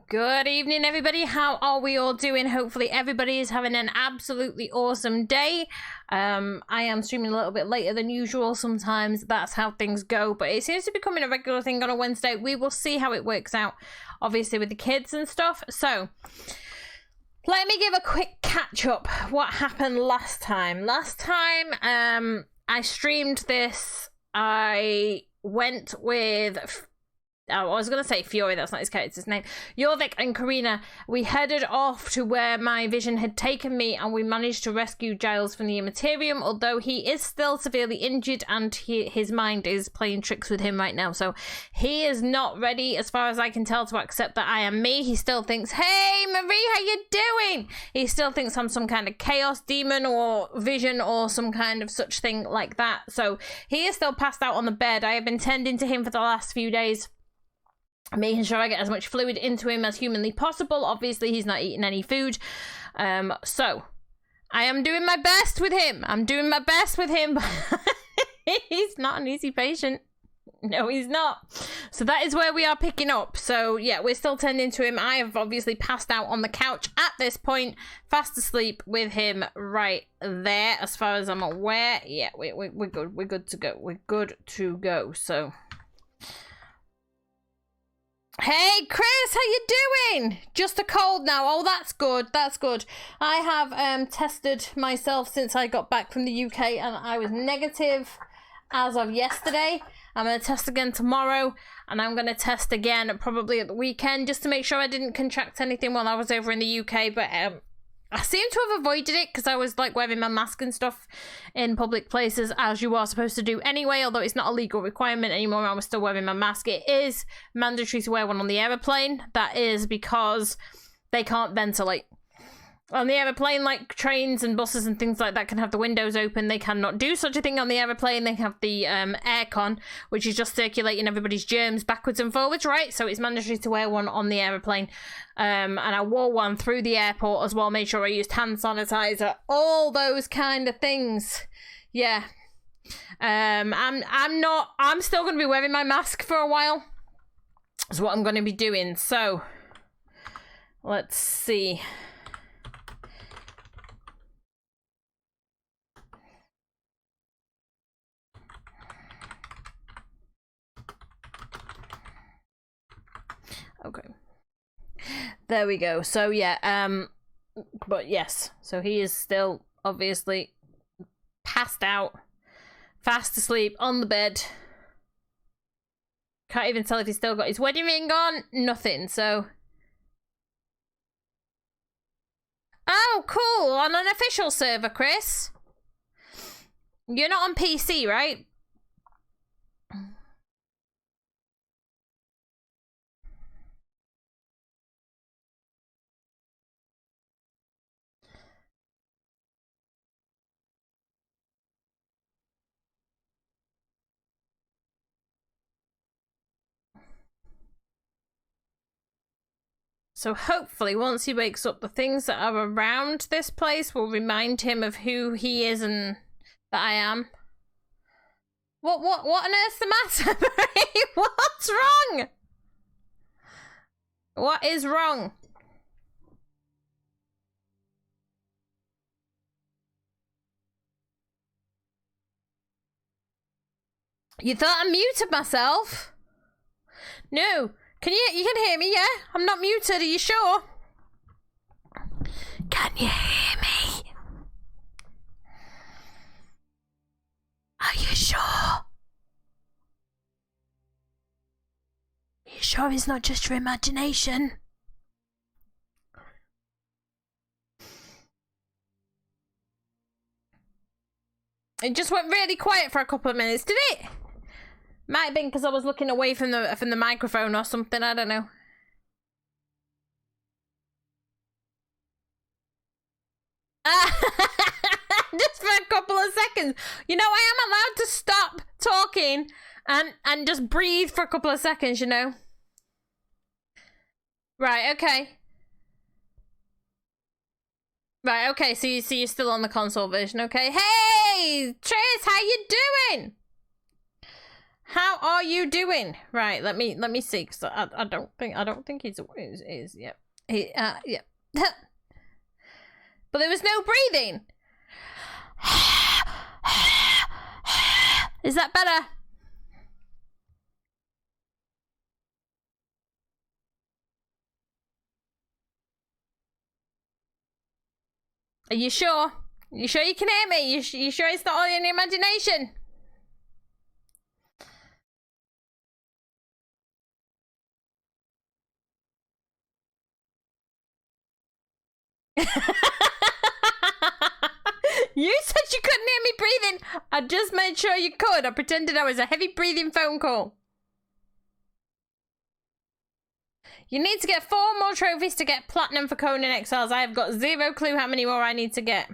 Good evening, everybody. How are we all doing? Hopefully everybody is having an absolutely awesome day. I am streaming a little bit later than usual. Sometimes that's how things go, but it seems to be becoming a regular thing on a Wednesday. We will see how it works out, obviously, with the kids and stuff. So let me give a quick catch up. What happened last time? Last time I streamed this. I went with... I was going to say Fury, that's not his character's name. Jorvyekk and Karina, we headed off to where my vision had taken me, and we managed to rescue Giles from the Immaterium, although he is still severely injured and his mind is playing tricks with him right now. So he is not ready, as far as I can tell, to accept that I am me. He still thinks, hey Marie, how you doing? He still thinks I'm some kind of chaos demon or vision or some kind of such thing like that. So he is still passed out on the bed. I have been tending to him for the last few days, making sure I get as much fluid into him as humanly possible. Obviously, he's not eating any food. So, I am doing my best with him. He's not an easy patient. No, he's not. So that is where we are picking up. So, yeah, we're still tending to him. I have obviously passed out on the couch at this point, fast asleep with him right there, as far as I'm aware. Yeah, we're good. We're good to go. We're good to go. So... Hey Chris, how you doing? Just a cold now. Oh, that's good. That's good. I have tested myself since I got back from the UK, and I was negative as of yesterday. I'm going to test again tomorrow, and I'm going to test again probably at the weekend just to make sure I didn't contract anything while I was over in the UK. But I seem to have avoided it because I was like wearing my mask and stuff in public places, as you are supposed to do anyway, although it's not a legal requirement anymore. I was still wearing my mask. It is mandatory to wear one on the aeroplane. That is because they can't ventilate. On the aeroplane, like trains and buses and things like that can have the windows open. They cannot do such a thing on the aeroplane. They have the aircon, which is just circulating everybody's germs backwards and forwards, right? So it's mandatory to wear one on the aeroplane. And I wore one through the airport as well. Made sure I used hand sanitizer, all those kind of things. Yeah. I'm still going to be wearing my mask for a while. That's what I'm going to be doing. So let's see. Okay, there we go. So yeah, but yes, so he is still obviously passed out, fast asleep on the bed. Can't even tell if he's still got his wedding ring on. Nothing. So, oh, cool. On an official server, Chris. You're not on PC, right? So hopefully once he wakes up, the things that are around this place will remind him of who he is and that I am. What on earth's the matter? What's wrong? What is wrong? You thought I muted myself? No. You can hear me, yeah? I'm not muted, are you sure? Can you hear me? Are you sure? Are you sure it's not just your imagination? It just went really quiet for a couple of minutes, did it? Might have been because I was looking away from the microphone or something, I don't know. Just for a couple of seconds. You know, I am allowed to stop talking and just breathe for a couple of seconds, you know. Right, okay. Right, okay, so you're still on the console version, okay? Hey, Trace, how you doing? How are you doing? Right, let me see, because I don't think he's yep. Yep. But there was no breathing. Is that better? Are you sure? You sure you can hear me? You sure it's not all in your imagination? You said you couldn't hear me breathing. I just made sure you could. I pretended I was a heavy breathing phone call. You need to get 4 more trophies to get platinum for Conan Exiles. I have got 0 clue how many more I need to get.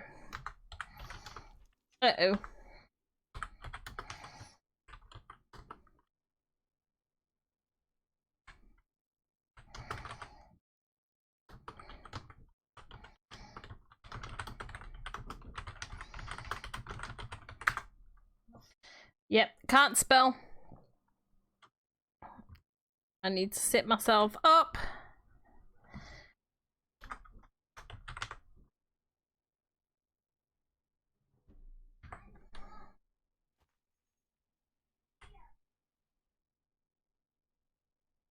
Uh-oh. Yep, can't spell. I need to sit myself up.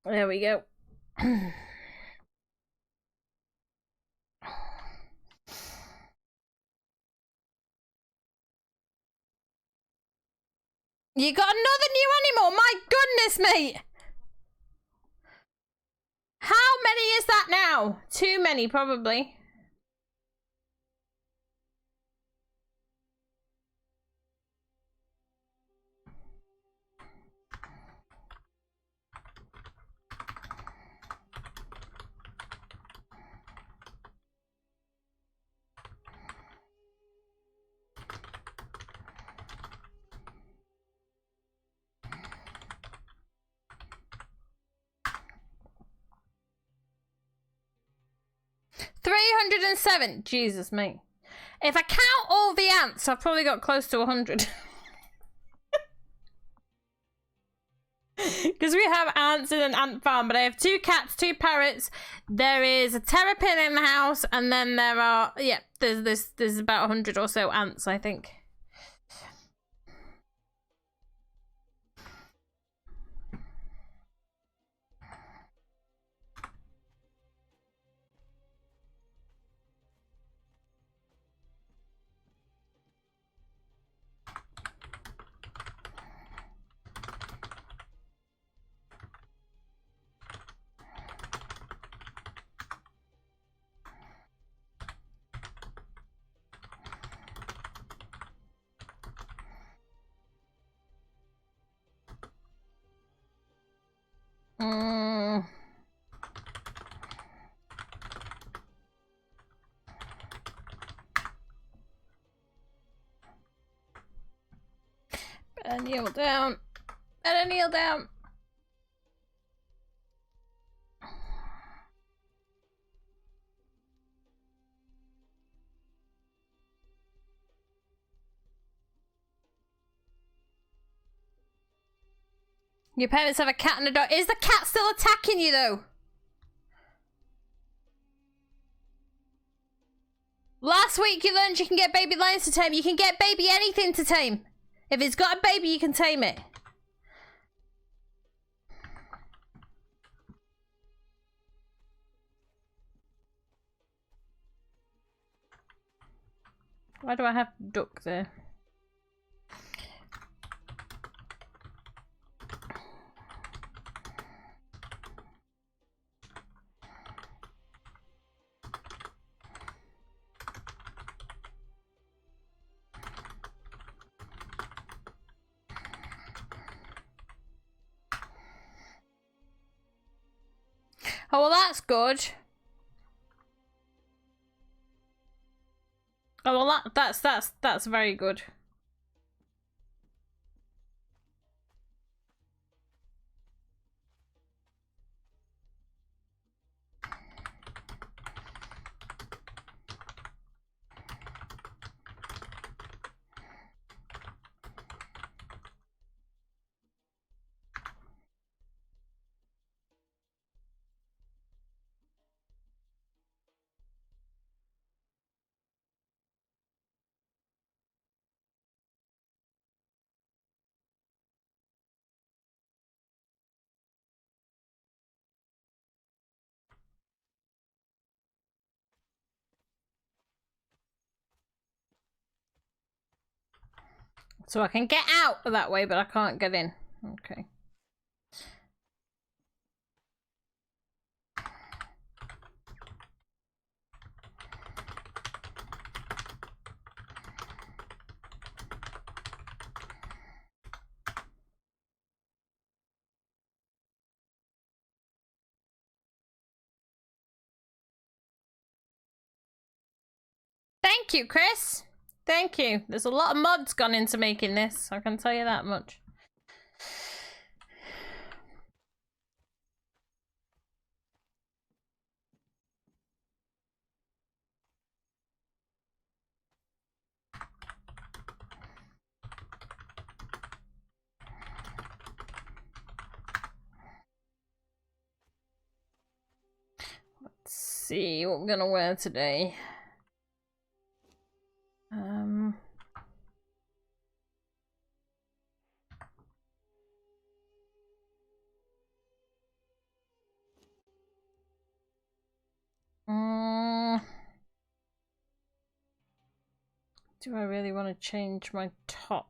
There we go. You got another new animal? My goodness, mate! How many is that now? Too many, probably. $307. Jesus, mate. If I count all the ants, I've probably got close to 100. Because we have ants in an ant farm, but I have 2 cats, 2 parrots. There is a terrapin in the house, and then there are, yeah, there's about 100 or so ants, I think. Better kneel down. Better kneel down. Your parents have a cat and a dog. Is the cat still attacking you, though? Last week you learned you can get baby lions to tame. You can get baby anything to tame. If it's got a baby, you can tame it. Why do I have duck there? Oh, well, that's good. Oh, well, that's very good. So I can get out that way, but I can't get in. Okay. Thank you, Chris. Thank you. There's a lot of mods gone into making this. I can tell you that much. Let's see what we're gonna wear today. Do I really want to change my top?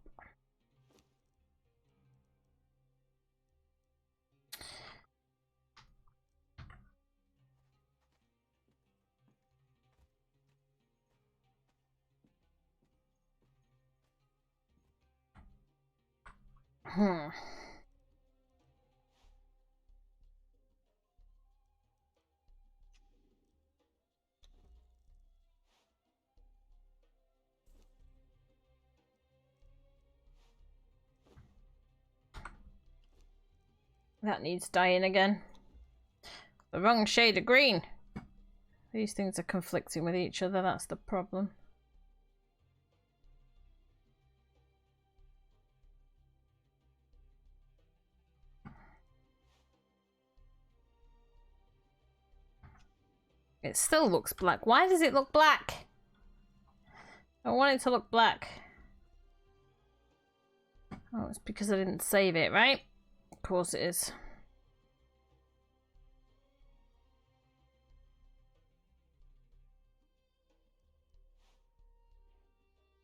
That needs dyeing again. The wrong shade of green. These things are conflicting with each other, that's the problem. It still looks black. Why does it look black? I want it to look black. Oh, it's because I didn't save it, right? Of course it is.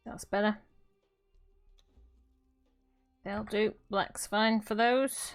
That's better. They'll do. Black's fine for those.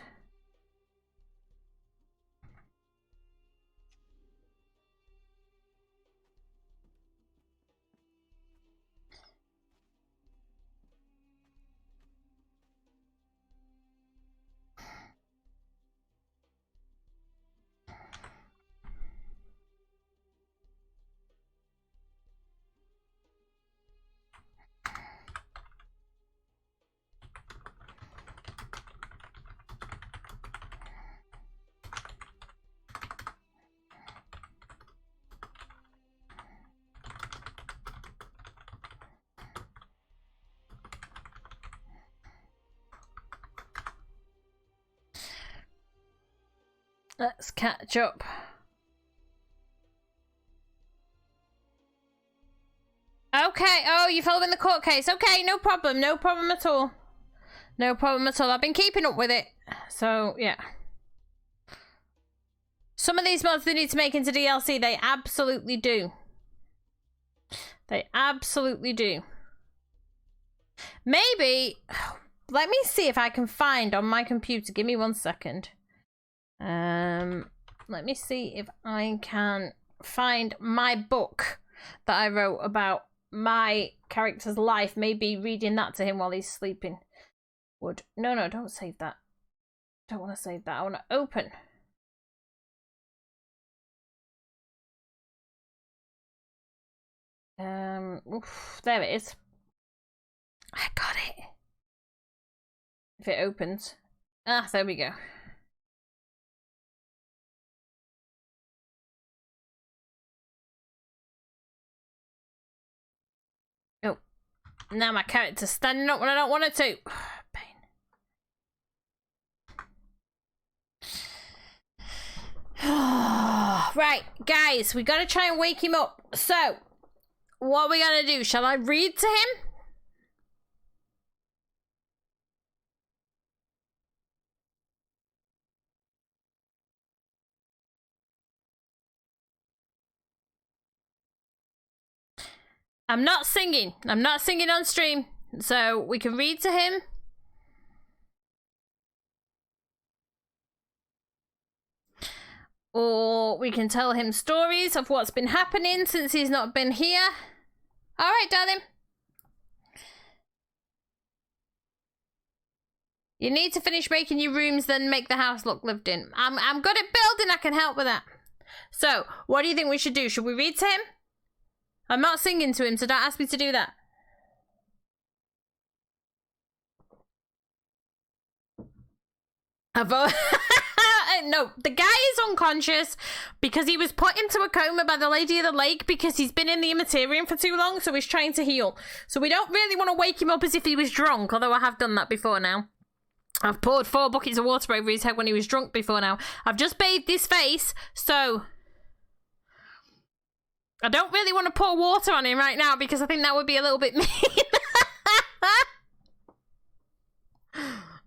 Let's catch up. Okay, oh, you're following the court case. Okay, no problem. No problem at all. No problem at all. I've been keeping up with it. So, yeah. Some of these mods they need to make into DLC. They absolutely do. They absolutely do. Maybe... Let me see if I can find on my computer. Give me 1 second. Let me see if I can find my book that I wrote about my character's life. Maybe reading that to him while he's sleeping would. No, don't save that. Don't want to save that. I want to open. Oof, there it is. I got it. If it opens. Ah, there we go. Oh, now my character's standing up when I don't want it to. Pain. Right, guys, we gotta try and wake him up. So, what are we gonna do? Shall I read to him? I'm not singing. I'm not singing on stream. So we can read to him. Or we can tell him stories of what's been happening since he's not been here. All right, darling. You need to finish making your rooms, then make the house look lived in. I'm good at building. I can help with that. So, what do you think we should do? Should we read to him? I'm not singing to him, so don't ask me to do that. No, the guy is unconscious because he was put into a coma by the Lady of the Lake because he's been in the Immaterium for too long, so he's trying to heal. So we don't really want to wake him up as if he was drunk, although I have done that before now. I've poured 4 buckets of water over his head when he was drunk before now. I've just bathed his face, so I don't really want to pour water on him right now because I think that would be a little bit mean.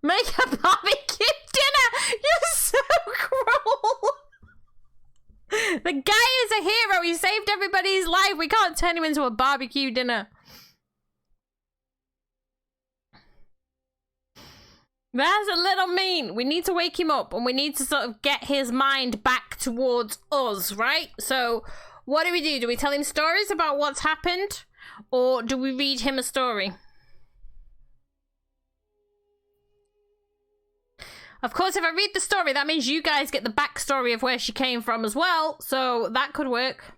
Make a barbecue dinner! You're so cruel! The guy is a hero. He saved everybody's life. We can't turn him into a barbecue dinner. That's a little mean. We need to wake him up and we need to sort of get his mind back towards us, right? So what do? Do we tell him stories about what's happened? Or do we read him a story? Of course, if I read the story, that means you guys get the backstory of where she came from as well. So that could work.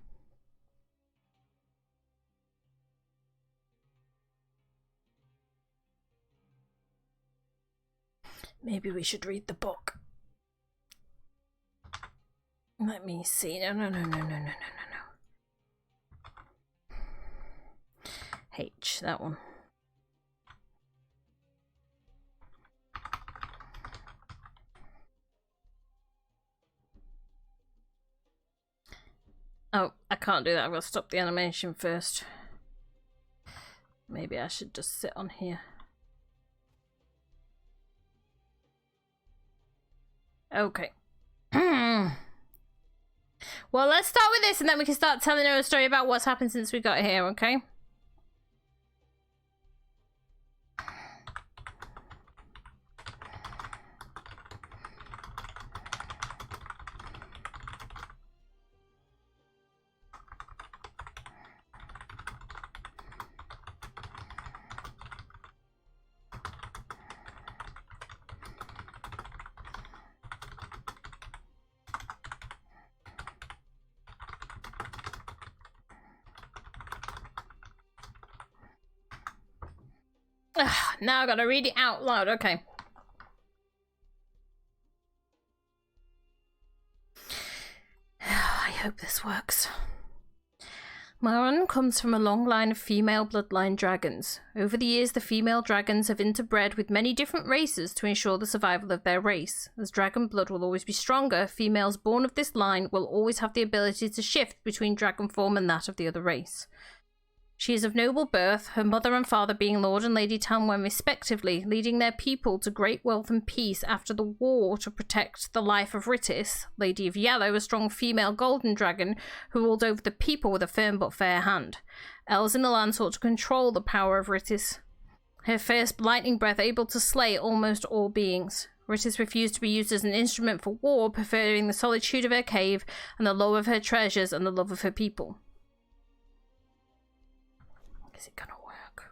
Maybe we should read the book. Let me see. No. H, that one. Oh, I can't do that. I've got to stop the animation first. Maybe I should just sit on here. Okay. Well, let's start with this and then we can start telling her a story about what's happened since we got here, okay? Now I gotta read it out loud, okay. I hope this works. Marun comes from a long line of female bloodline dragons. Over the years, the female dragons have interbred with many different races to ensure the survival of their race. As dragon blood will always be stronger, females born of this line will always have the ability to shift between dragon form and that of the other race. She is of noble birth, her mother and father being Lord and Lady Tamwen respectively, leading their people to great wealth and peace after the war to protect the life of Ritis, Lady of Yellow, a strong female golden dragon who ruled over the people with a firm but fair hand. Elves in the land sought to control the power of Ritis, her fierce lightning breath able to slay almost all beings. Ritis refused to be used as an instrument for war, preferring the solitude of her cave and the love of her treasures and the love of her people. Is it gonna work?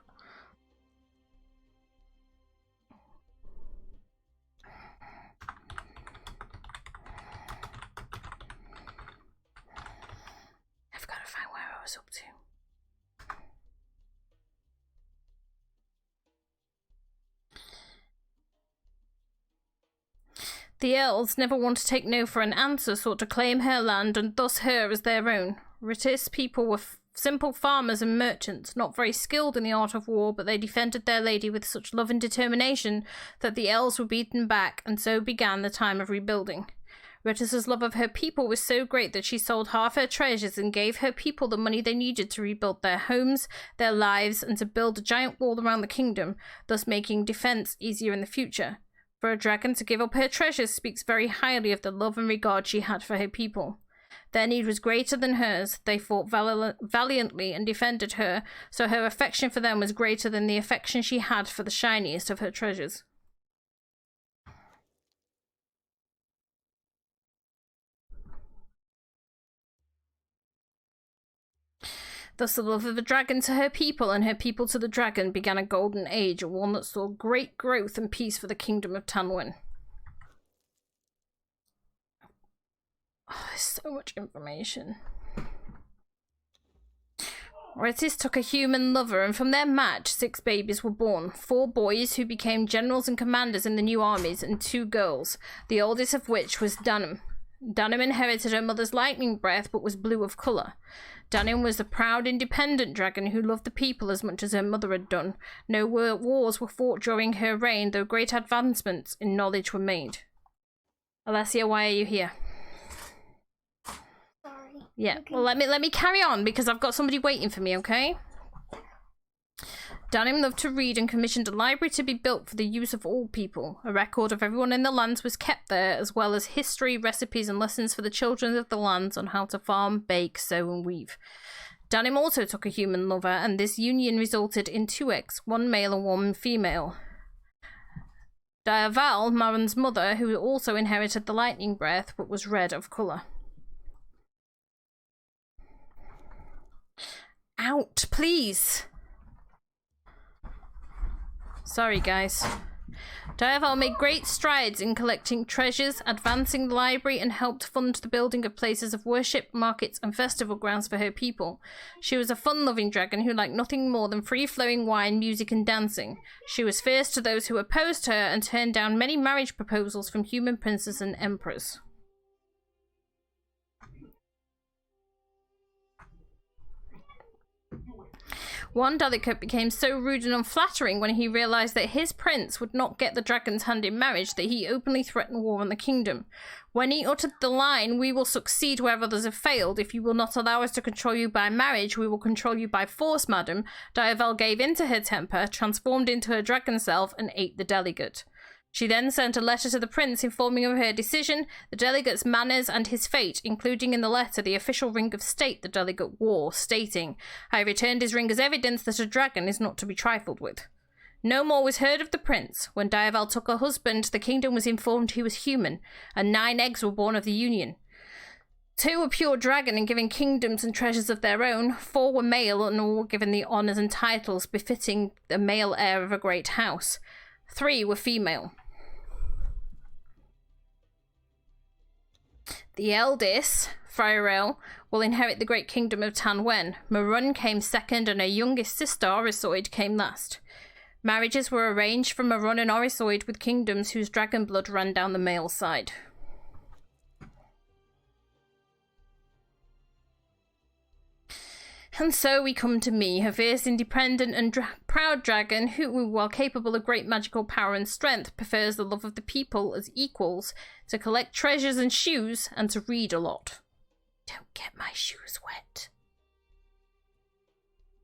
I've got to find where I was up to. The elves never want to take no for an answer, sought to claim her land and thus her as their own. Ritis people were simple farmers and merchants, not very skilled in the art of war, but they defended their lady with such love and determination that the elves were beaten back, and so began the time of rebuilding. Ritis's love of her people was so great that she sold half her treasures and gave her people the money they needed to rebuild their homes, their lives, and to build a giant wall around the kingdom, thus making defense easier in the future. For a dragon to give up her treasures speaks very highly of the love and regard she had for her people. Their need was greater than hers. They fought valiantly and defended her, so her affection for them was greater than the affection she had for the shiniest of her treasures. Thus the love of the dragon to her people and her people to the dragon began a golden age, one that saw great growth and peace for the kingdom of Tanwen. Oh, there's so much information. Orestes took a human lover, and from their match 6 babies were born. 4 boys who became generals and commanders in the new armies, and 2 girls, the oldest of which was Danim. Danim inherited her mother's lightning breath but was blue of colour. Danim was the proud, independent dragon who loved the people as much as her mother had done. No wars were fought during her reign, though great advancements in knowledge were made. Alessia, why are you here? Sorry. Yeah, Okay. well, let me carry on because I've got somebody waiting for me, okay? Danim loved to read and commissioned a library to be built for the use of all people. A record of everyone in the lands was kept there, as well as history, recipes, and lessons for the children of the lands on how to farm, bake, sew, and weave. Danim also took a human lover, and this union resulted in 2 eggs, 1 male and 1 female. Avail, Marun's mother, who also inherited the lightning breath, but was red of colour. Out, please! Sorry, guys. Avail made great strides in collecting treasures, advancing the library, and helped fund the building of places of worship, markets, and festival grounds for her people. She was a fun-loving dragon who liked nothing more than free-flowing wine, music, and dancing. She was fierce to those who opposed her and turned down many marriage proposals from human princes and emperors. One delegate became so rude and unflattering when he realised that his prince would not get the dragon's hand in marriage that he openly threatened war on the kingdom. When he uttered the line, "We will succeed where others have failed. If you will not allow us to control you by marriage, we will control you by force, madam," Avail gave in to her temper, transformed into her dragon self, and ate the delegate. She then sent a letter to the prince informing of her decision, the delegate's manners, and his fate, including in the letter the official ring of state the delegate wore, stating, "I returned his ring as evidence that a dragon is not to be trifled with." No more was heard of the prince. When Avail took a husband, the kingdom was informed he was human, and 9 eggs were born of the union. 2 were pure dragon and given kingdoms and treasures of their own. 4 were male and all were given the honours and titles befitting the male heir of a great house. 3 were female. The eldest, Friarel, will inherit the great kingdom of Tanwen. Marun came second and her youngest sister, Orisoid, came last. Marriages were arranged for Marun and Orisoid with kingdoms whose dragon blood ran down the male side. And so we come to me, a fierce, independent and proud dragon who, while capable of great magical power and strength, prefers the love of the people as equals, to collect treasures and shoes, and to read a lot. Don't get my shoes wet.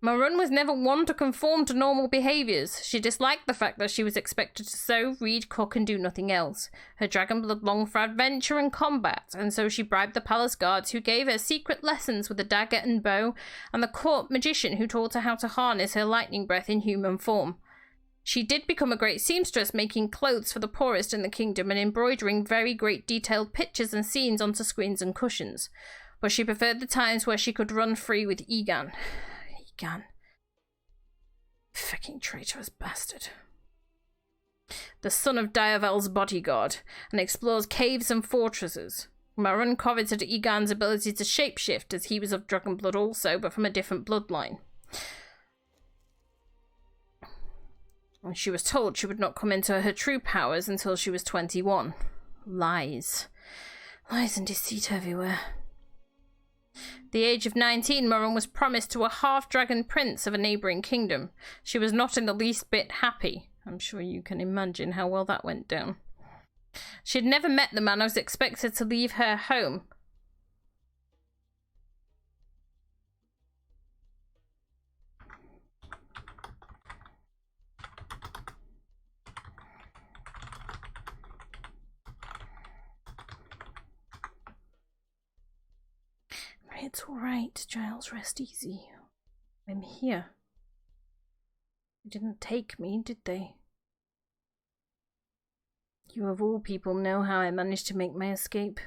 Marun was never one to conform to normal behaviours. She disliked the fact that she was expected to sew, read, cook, and do nothing else. Her dragon blood longed for adventure and combat, and so she bribed the palace guards who gave her secret lessons with a dagger and bow, and the court magician who taught her how to harness her lightning breath in human form. She did become a great seamstress, making clothes for the poorest in the kingdom and embroidering very great detailed pictures and scenes onto screens and cushions. But she preferred the times where she could run free with Egan. Fucking traitorous bastard. The son of Avail's bodyguard, and explores caves and fortresses. Marun coveted Egan's ability to shapeshift, as he was of dragon blood also, but from a different bloodline. And she was told she would not come into her true powers until she was 21. Lies. Lies and deceit everywhere. At the age of 19, Marun was promised to a half-dragon prince of a neighbouring kingdom. She was not in the least bit happy. I'm sure you can imagine how well that went down. She had never met the man and was expected to leave her home. It's all right, Giles. Rest easy. I'm here. They didn't take me, did they? You of all people know how I managed to make my escape.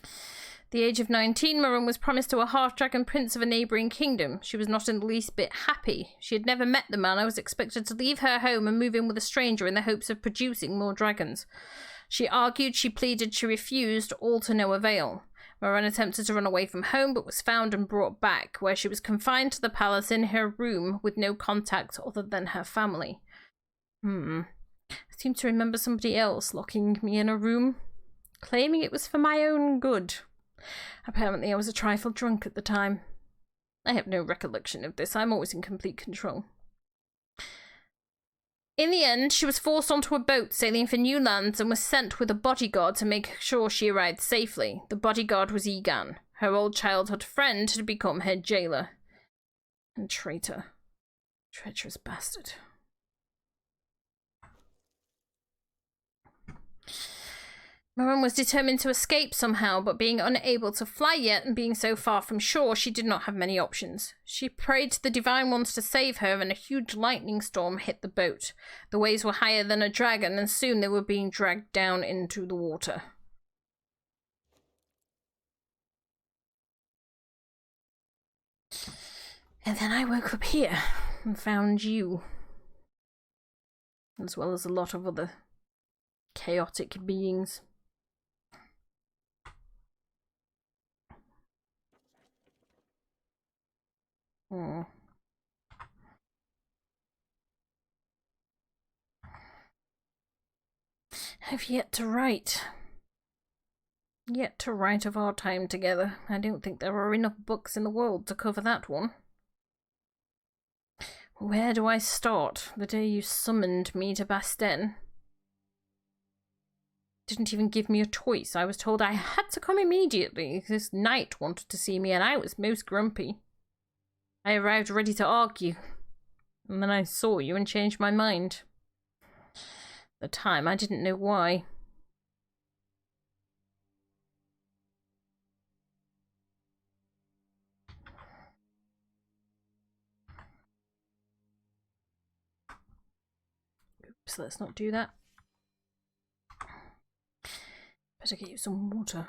At the age of 19, Marun was promised to a half-dragon prince of a neighbouring kingdom. She was not in the least bit happy. She had never met the man. I was expected to leave her home and move in with a stranger in the hopes of producing more dragons. She argued, she pleaded, she refused, all to no avail. Marun attempted to run away from home, but was found and brought back, where she was confined to the palace in her room with no contact other than her family. I seem to remember somebody else locking me in a room, claiming it was for my own good. Apparently I was a trifle drunk at the time. I have no recollection of this. I'm always in complete control. In the end, she was forced onto a boat sailing for new lands and was sent with a bodyguard to make sure she arrived safely. The bodyguard was Egan. Her old childhood friend had become her jailer. And traitor. Treacherous bastard. Marun was determined to escape somehow, but being unable to fly yet and being so far from shore, she did not have many options. She prayed to the Divine Ones to save her, and a huge lightning storm hit the boat. The waves were higher than a dragon, and soon they were being dragged down into the water. And then I woke up here and found you, as well as a lot of other chaotic beings. I've yet to write. Yet to write of our time together. I don't think there are enough books in the world to cover that one. Where do I start? The day you summoned me to Basten. Didn't even give me a choice. I was told I had to come immediately. This knight wanted to see me and I was most grumpy. I arrived ready to argue. And then I saw you and changed my mind. At the time, I didn't know why. Oops, let's not do that. Better get you some water.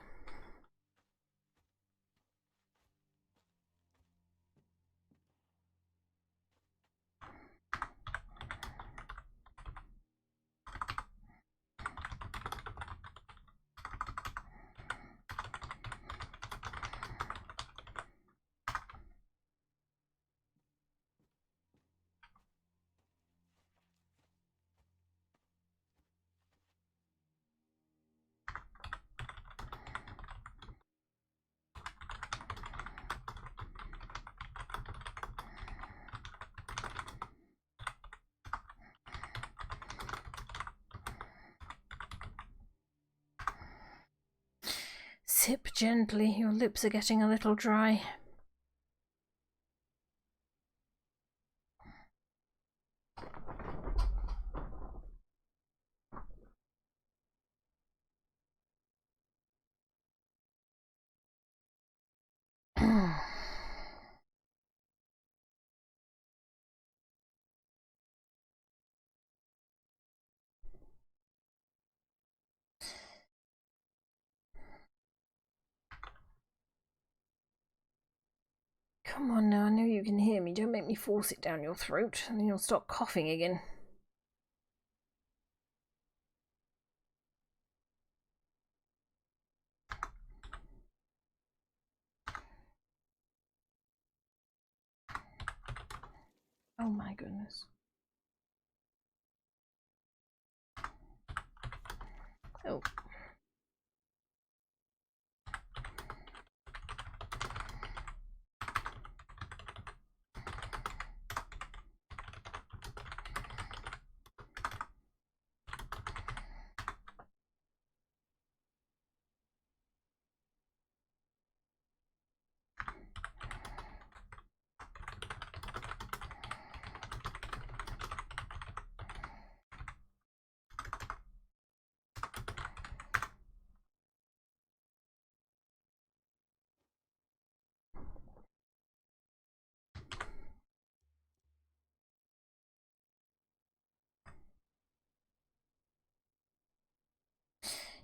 Sip gently, your lips are getting a little dry. Come on now, I know you can hear me. Don't make me force it down your throat, and then you'll stop coughing again. Oh my goodness. Oh.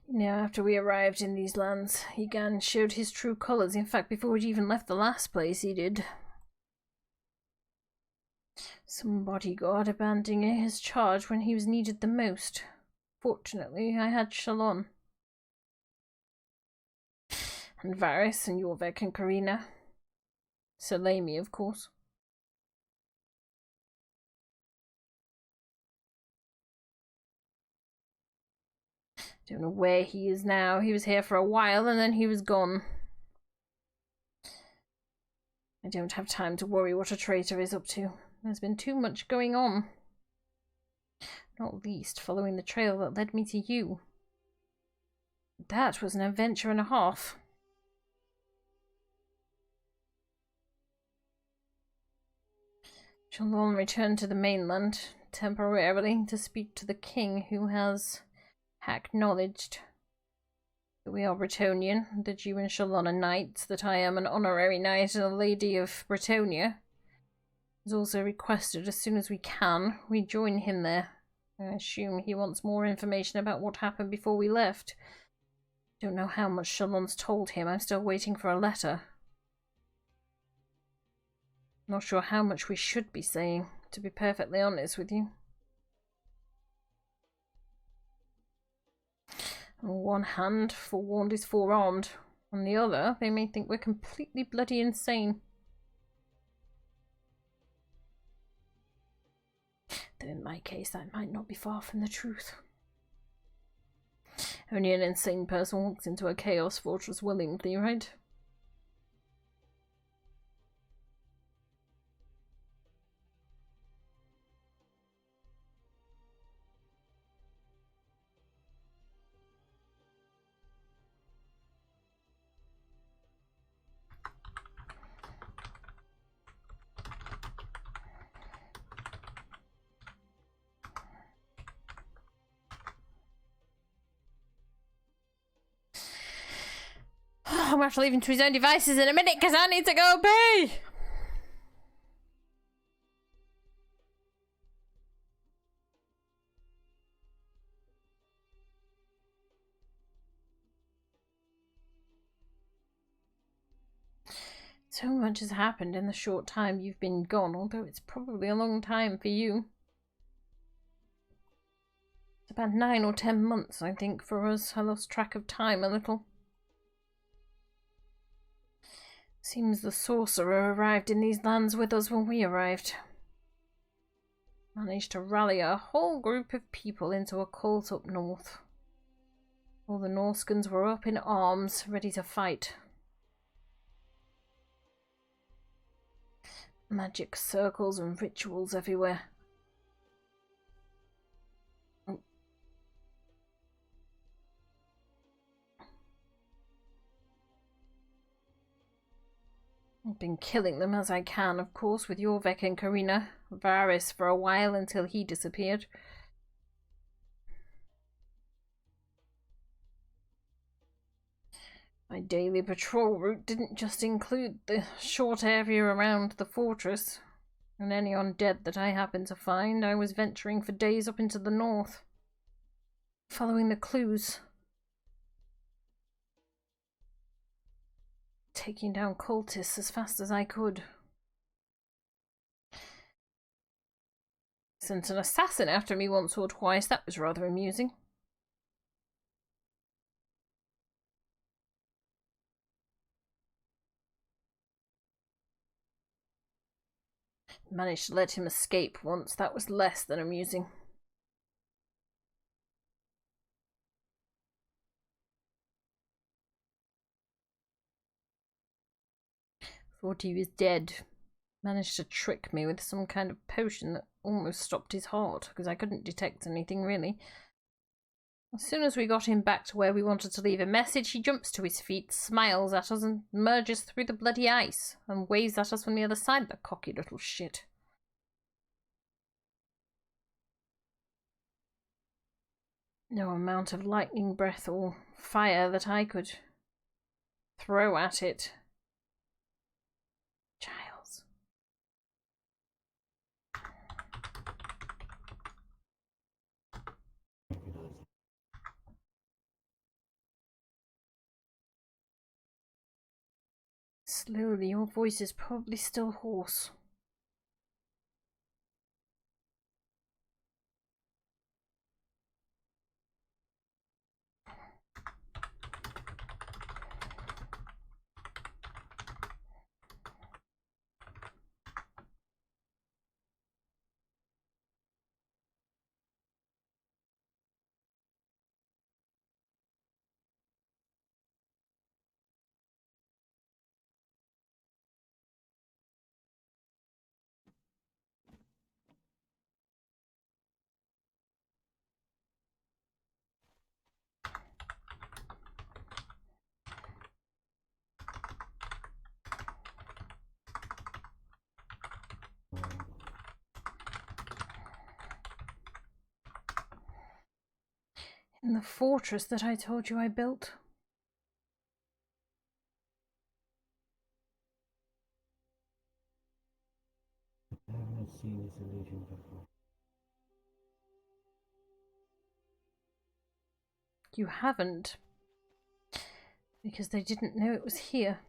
You know, after we arrived in these lands, he again showed his true colours. In fact, before we'd even left the last place, he did. Some bodyguard abandoning his charge when he was needed the most. Fortunately, I had Shalon. And Varis and Jorvyekk and Karina. Salami, of course. Don't know where he is now. He was here for a while and then he was gone. I don't have time to worry what a traitor is up to. There's been too much going on. Not least following the trail that led me to you. That was an adventure and a half. Shalon returned to the mainland temporarily to speak to the king, who has acknowledged that we are Bretonnian, that you and Shalon are knights, that I am an honorary knight and a lady of Bretonia. He's also requested as soon as we can, we join him there. I assume he wants more information about what happened before we left. Don't know how much Shalon's told him. I'm still waiting for a letter. Not sure how much we should be saying, to be perfectly honest with you. On one hand, forewarned is forearmed. On the other, they may think we're completely bloody insane. Though in my case, that might not be far from the truth. Only an insane person walks into a chaos fortress willingly, right? I'm going to have to leave him to his own devices in a minute because I need to go pee! So much has happened in the short time you've been gone, although it's probably a long time for you. It's about 9 or 10 months, I think, for us. I lost track of time a little. Seems the sorcerer arrived in these lands with us when we arrived. Managed to rally a whole group of people into a cult up north. All the Norskans were up in arms, ready to fight. Magic circles and rituals everywhere. I've been killing them as I can, of course, with Jorvyekk and Karina. Varis for a while until he disappeared. My daily patrol route didn't just include the short area around the fortress and any undead that I happened to find. I was venturing for days up into the north, following the clues. Taking down cultists as fast as I could. Sent an assassin after me once or twice. That was rather amusing. Managed to let him escape once. That was less than amusing. Thought he was dead. Managed to trick me with some kind of potion that almost stopped his heart, because I couldn't detect anything really. As soon as we got him back to where we wanted to leave a message, he jumps to his feet, smiles at us, and merges through the bloody ice, and waves at us from the other side, the cocky little shit. No amount of lightning breath or fire that I could throw at it. Giles. Slowly, your voice is probably still hoarse. In the fortress that I told you I built. I haven't seen this illusion before. You haven't. Because they didn't know it was here.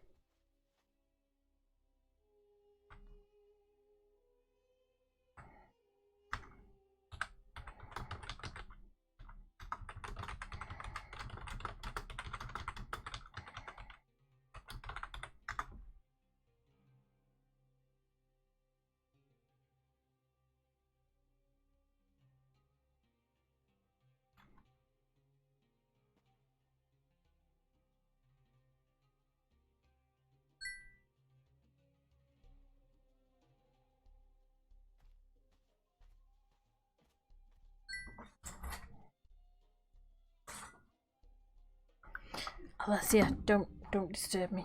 Alessia, don't disturb me.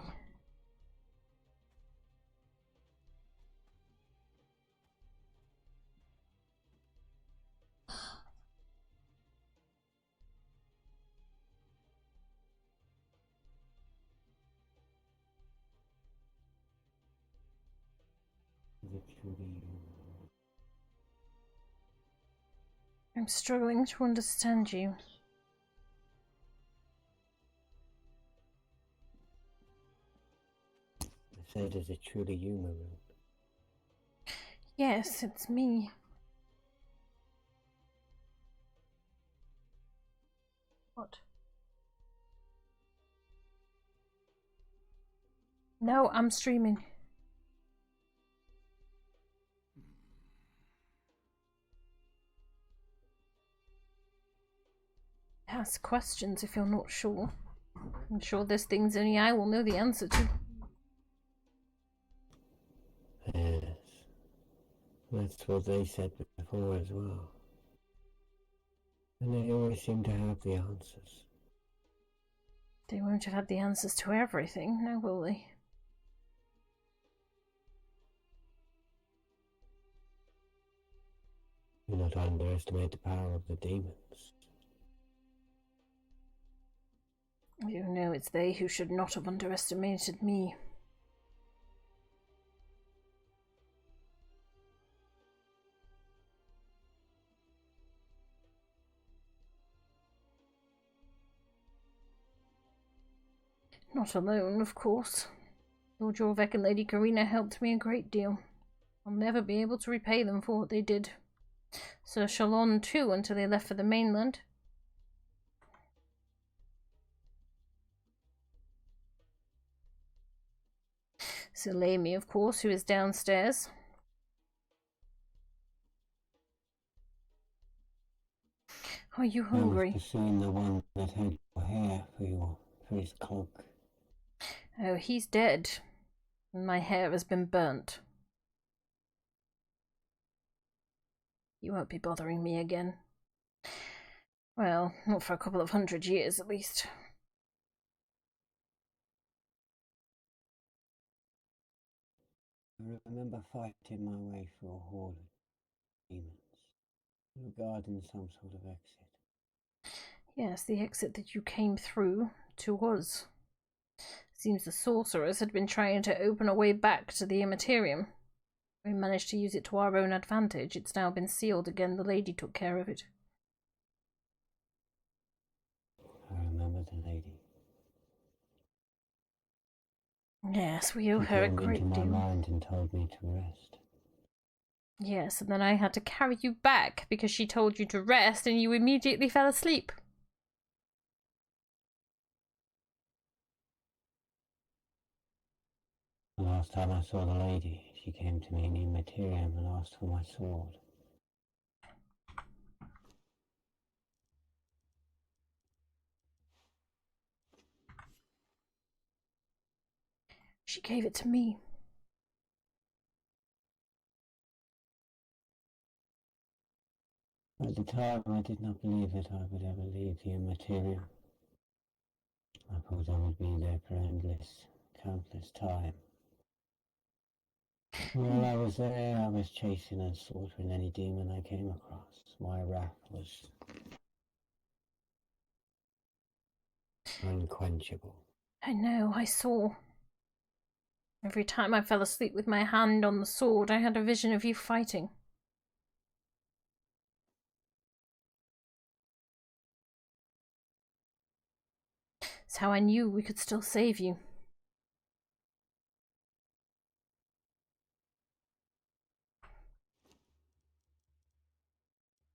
Is it truly you? I'm struggling to understand you. I said, is it truly you, Marun? Yes, it's me. What? No, I'm streaming. Ask questions if you're not sure. I'm sure there's things only I will know the answer to. Yes. That's what they said before as well. And they always seem to have the answers. They won't have had the answers to everything, now will they? Do not underestimate the power of the demons. You know it's they who should not have underestimated me. Not alone, of course. Lord Jorvyekk and Lady Karina helped me a great deal. I'll never be able to repay them for what they did. Sir Shalon, too, until they left for the mainland. Sir Lamy, of course, who is downstairs. Are you hungry? I must have seen the one that had your hair for his cloak. Oh, he's dead. And my hair has been burnt. You won't be bothering me again. Well, not for a couple of 100 years at least. I remember fighting my way through a horde of demons, regarding some sort of exit. Yes, the exit that you came through to us. Seems the sorcerers had been trying to open a way back to the Immaterium. We managed to use it to our own advantage. It's now been sealed again. The lady took care of it. I remember the lady. Yes, we owe She her a came great into my deal. mind and told me to rest. Yes, and then I had to carry you back because she told you to rest and you immediately fell asleep. The last time I saw the lady, she came to me in Immaterium and asked for my sword. She gave it to me. At the time, I did not believe that I would ever leave the Immaterium. I thought I would be there for endless, countless time. While I was there, I was chasing and slaughtering any demon I came across. My wrath was unquenchable. I know, I saw. Every time I fell asleep with my hand on the sword, I had a vision of you fighting. It's how I knew we could still save you.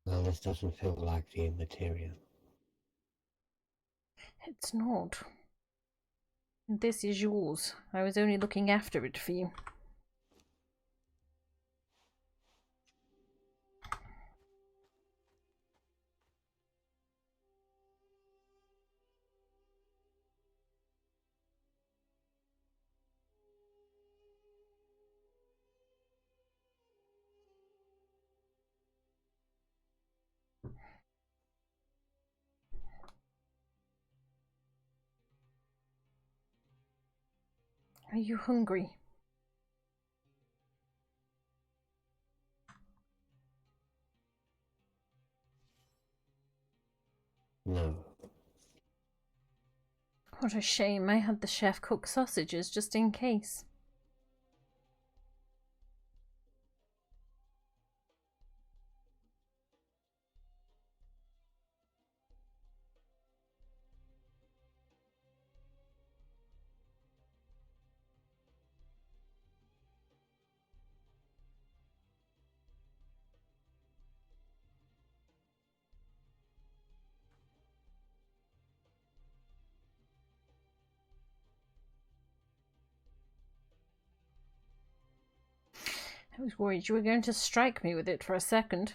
Well, this doesn't feel like the Immaterium. It's not. This is yours. I was only looking after it for you. Are you hungry? No. What a shame. I had the chef cook sausages just in case. I was worried you were going to strike me with it for a second.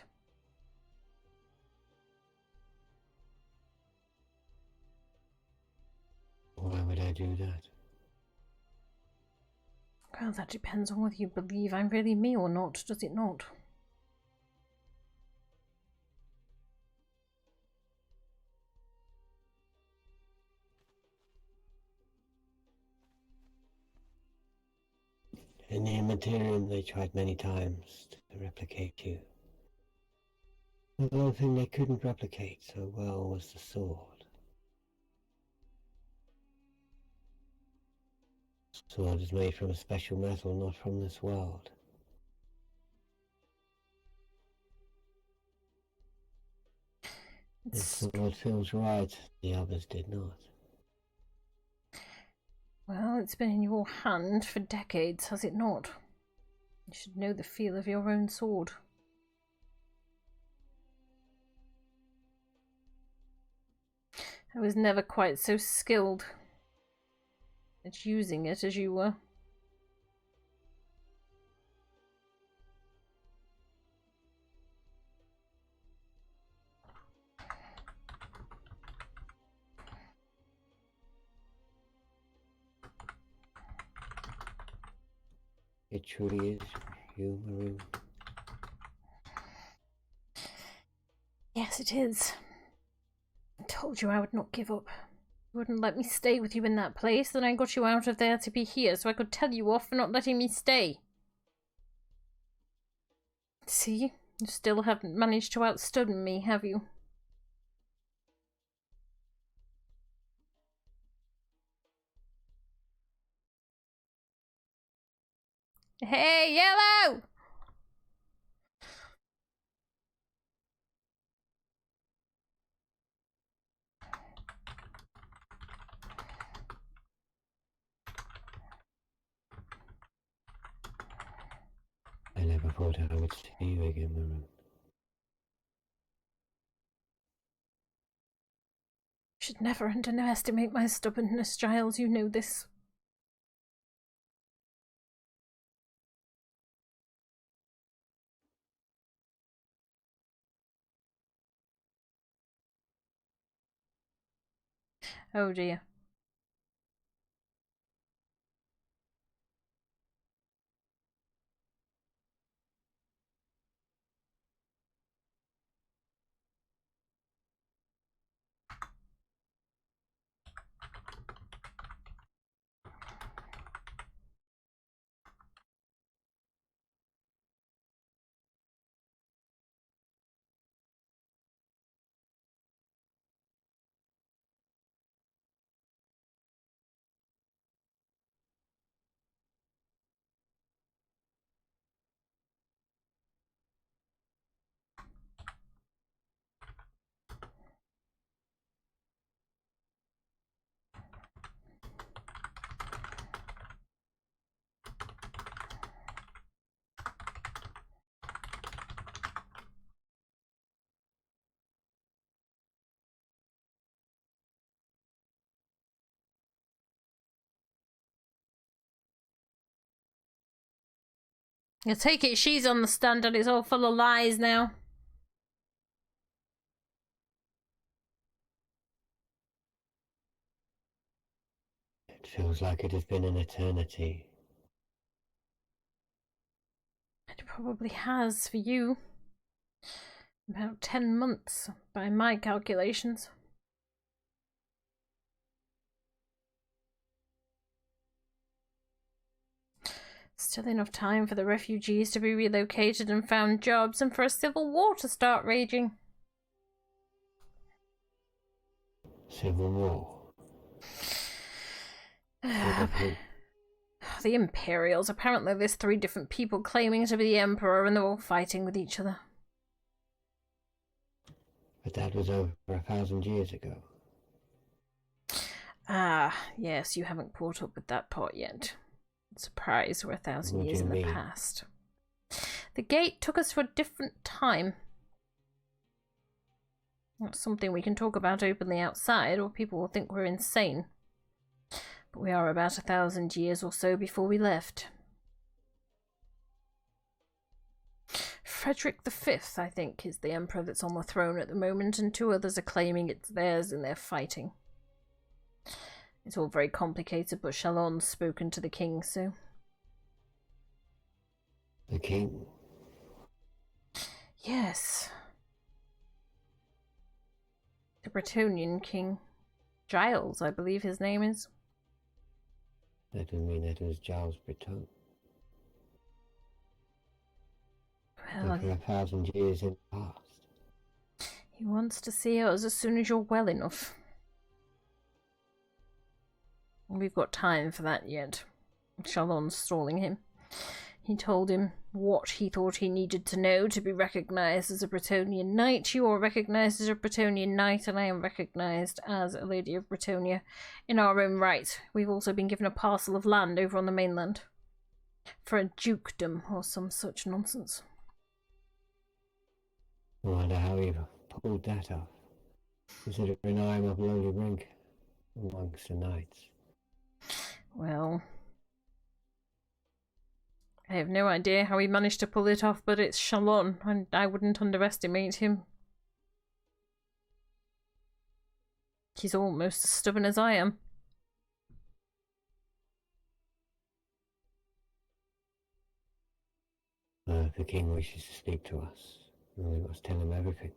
Why would I do that? Well, that depends on whether you believe I'm really me or not, does it not? In the Immaterium, they tried many times to replicate you. The one thing they couldn't replicate so well was the sword. The sword is made from a special metal not from this world. This sword feels right, the others did not. Well, it's been in your hand for decades, has it not? You should know the feel of your own sword. I was never quite so skilled at using it as you were. It truly is you, Marun. Yes, it is. I told you I would not give up. You wouldn't let me stay with you in that place, then I got you out of there to be here so I could tell you off for not letting me stay. See? You still haven't managed to outstun me, have you? Hey, Yellow! Never thought I would see you again, Marun. You should never underestimate my stubbornness, Giles. You know this. Oh dear. I take it she's on the stand and it's all full of lies now. It feels like it has been an eternity. It probably has for you. About 10 months, by my calculations. Still enough time for the refugees to be relocated and found jobs, and for a civil war to start raging. Civil war. The Imperials. Apparently there's 3 different people claiming to be the Emperor, and they're all fighting with each other. But that was over 1,000 years ago. Ah, yes, you haven't caught up with that part yet. Surprise, we're 1,000 years in the past. The gate took us to a different time. That's something we can talk about openly outside, or people will think we're insane. But we are about 1,000 years or so before we left. Frederick V, I think, is the emperor that's on the throne at the moment, and 2 others are claiming it's theirs and they're fighting. It's all very complicated, but Shalon's spoken to the king, so... The king? Yes. The Bretonian king. Giles, I believe his name is. That would mean that it was Giles Breton. Well, for 1,000 years in the past. He wants to see us as soon as you're well enough. We've got time for that yet. Shalon's stalling him. He told him what he thought he needed to know to be recognised as a Bretonian knight. You are recognised as a Bretonian knight, and I am recognised as a Lady of Bretonia in our own right. We've also been given a parcel of land over on the mainland for a dukedom or some such nonsense. I wonder how he pulled that off, considering I am of lowly rank amongst the knights. Well, I have no idea how he managed to pull it off, but it's Shalon, and I wouldn't underestimate him. He's almost as stubborn as I am. The king wishes to speak to us, and we must tell him everything.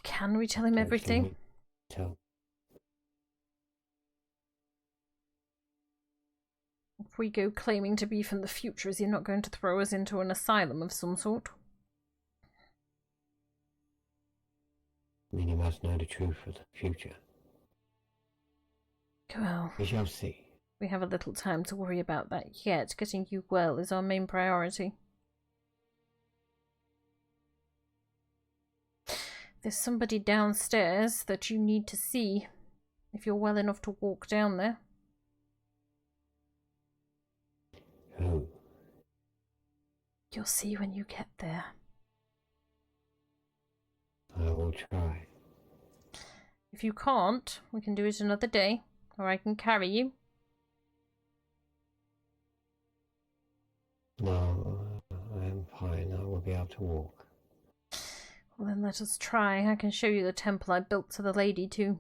Can we tell him everything? Tell. If we go claiming to be from the future, is he not going to throw us into an asylum of some sort? Then you must know the truth of the future. Well, We shall see. We have a little time to worry about that yet. Getting you well is our main priority. There's somebody downstairs that you need to see if you're well enough to walk down there. Who? You'll see when you get there. I will try. If you can't, we can do it another day, or I can carry you. No, I am fine. I will be able to walk. Well, then let us try. I can show you the temple I built to the lady, too.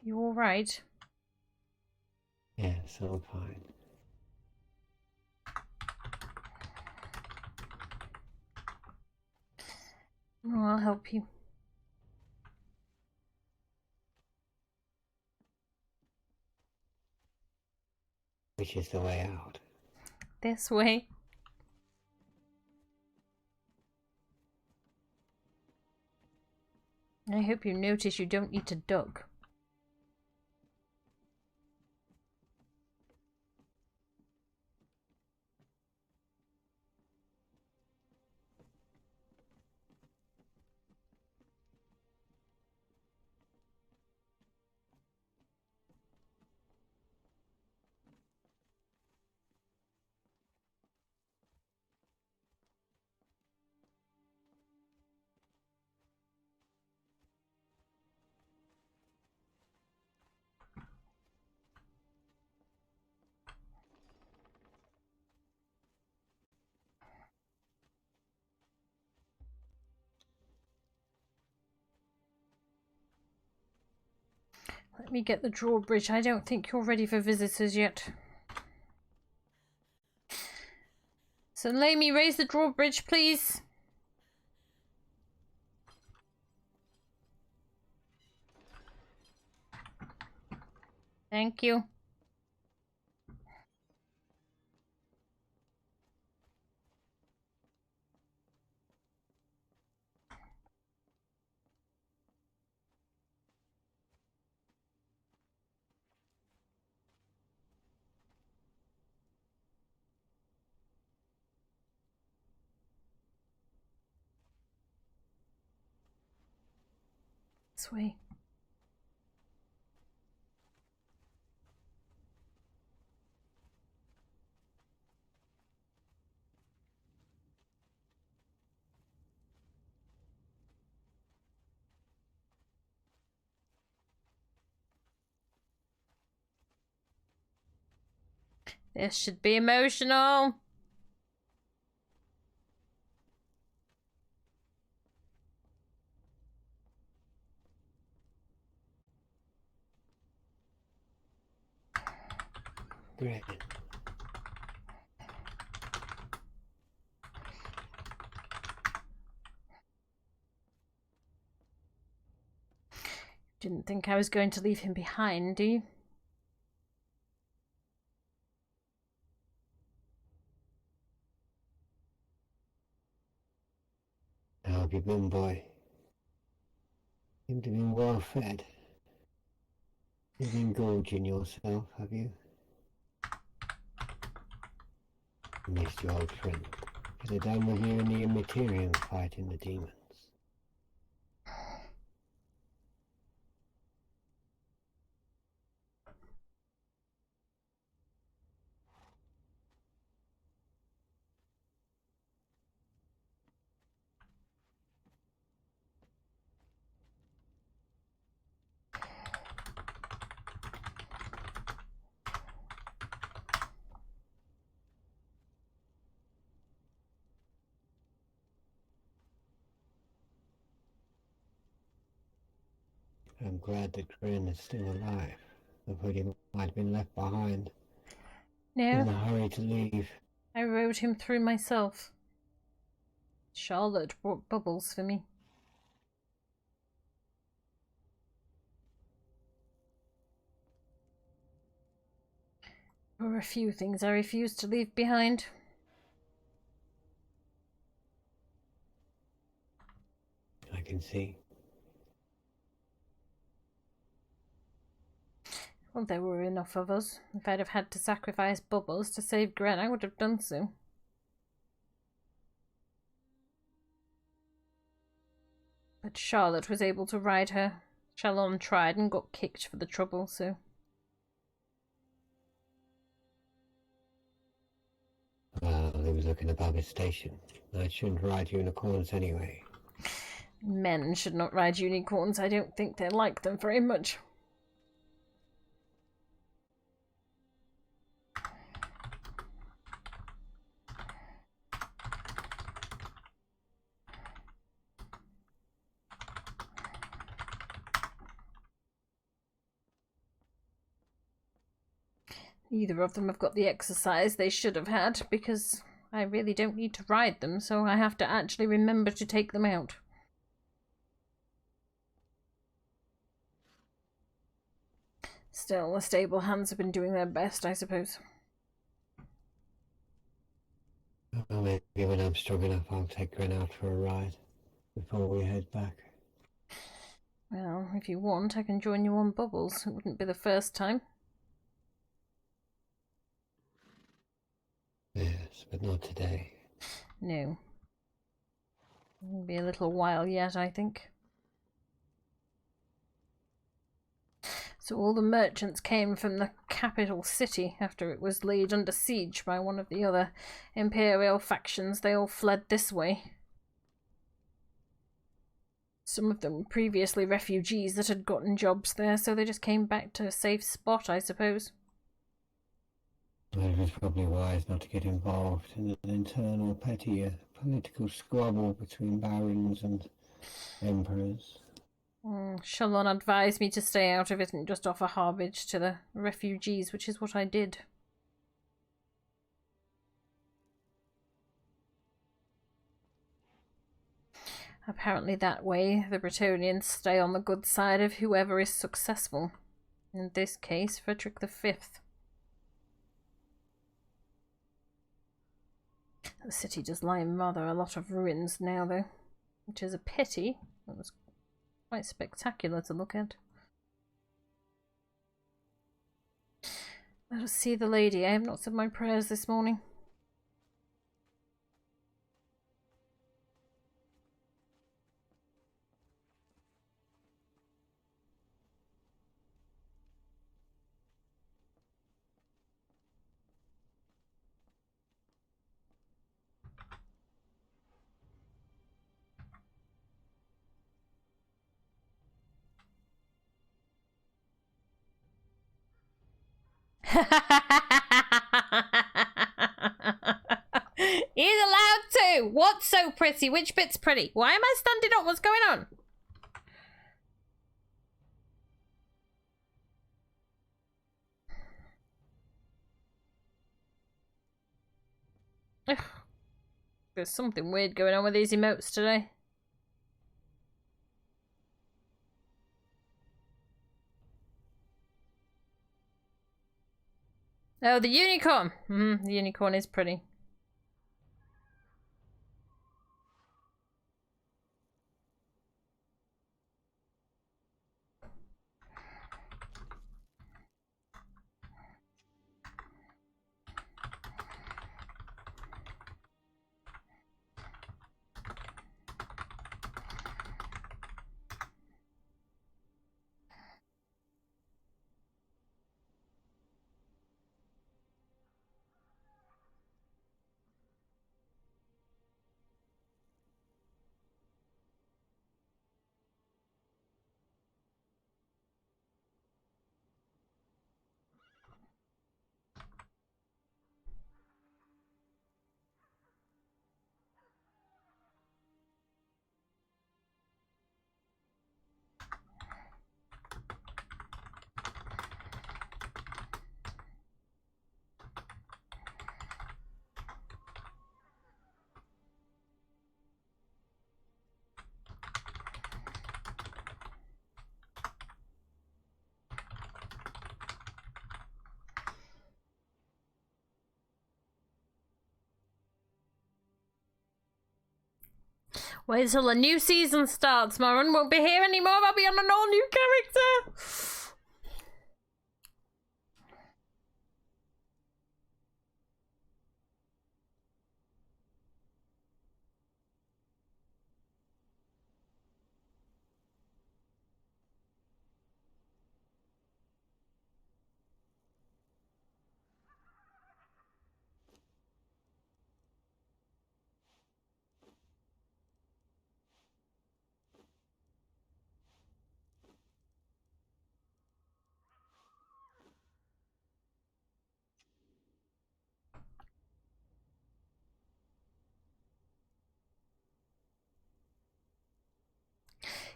Are you all right? Yes, I'm fine. Oh, I'll help you. Which is the way out? This way. I hope you notice you don't need to duck. Let me get the drawbridge. I don't think you're ready for visitors yet. So, Lamy, raise the drawbridge, please. Thank you. This way. This should be emotional. Great. Didn't think I was going to leave him behind, do you? How have you been, boy? Seem to be well fed. You've been gorging yourself, have you? Missed your old friend. Could have done with you in the Immaterium fighting the demons. I'm glad that Conan is still alive. I thought he might have been left behind in the No, hurry to leave. I rode him through myself. Charlotte brought bubbles for me. There were a few things I refused to leave behind. I can see. Well, there were enough of us. If I'd have had to sacrifice Bubbles to save Gren, I would have done so. But Charlotte was able to ride her. Shalom tried and got kicked for the trouble, so... Well, he was looking above his station. I shouldn't ride unicorns anyway. Men should not ride unicorns. I don't think they like them very much. Neither of them have got the exercise they should have had, because I really don't need to ride them, so I have to actually remember to take them out. Still, the stable hands have been doing their best, I suppose. Well, maybe when I'm strong enough, I'll take Gren out for a ride before we head back. Well, if you want, I can join you on Bubbles. It wouldn't be the first time. Yes, but not today. No. It'll be a little while yet, I think. So all the merchants came from the capital city after it was laid under siege by one of the other imperial factions. They all fled this way. Some of them were previously refugees that had gotten jobs there, so they just came back to a safe spot, I suppose. Well, it was probably wise not to get involved in an internal petty political squabble between barons and emperors. Shalon advised me to stay out of it and just offer harbourage to the refugees, which is what I did. Apparently that way, the Bretonnians stay on the good side of whoever is successful. In this case, Frederick V. The city does lie in rather a lot of ruins now, though, which is a pity. It was quite spectacular to look at. Let us see the lady. I have not said my prayers this morning. He's allowed to. What's so pretty? Which bit's pretty? Why am I standing up? What's going on? Ugh. There's something weird going on with these emotes today. Oh, the unicorn. The unicorn is pretty. Wait till a new season starts. Marun won't be here anymore. I'll be on an all new character.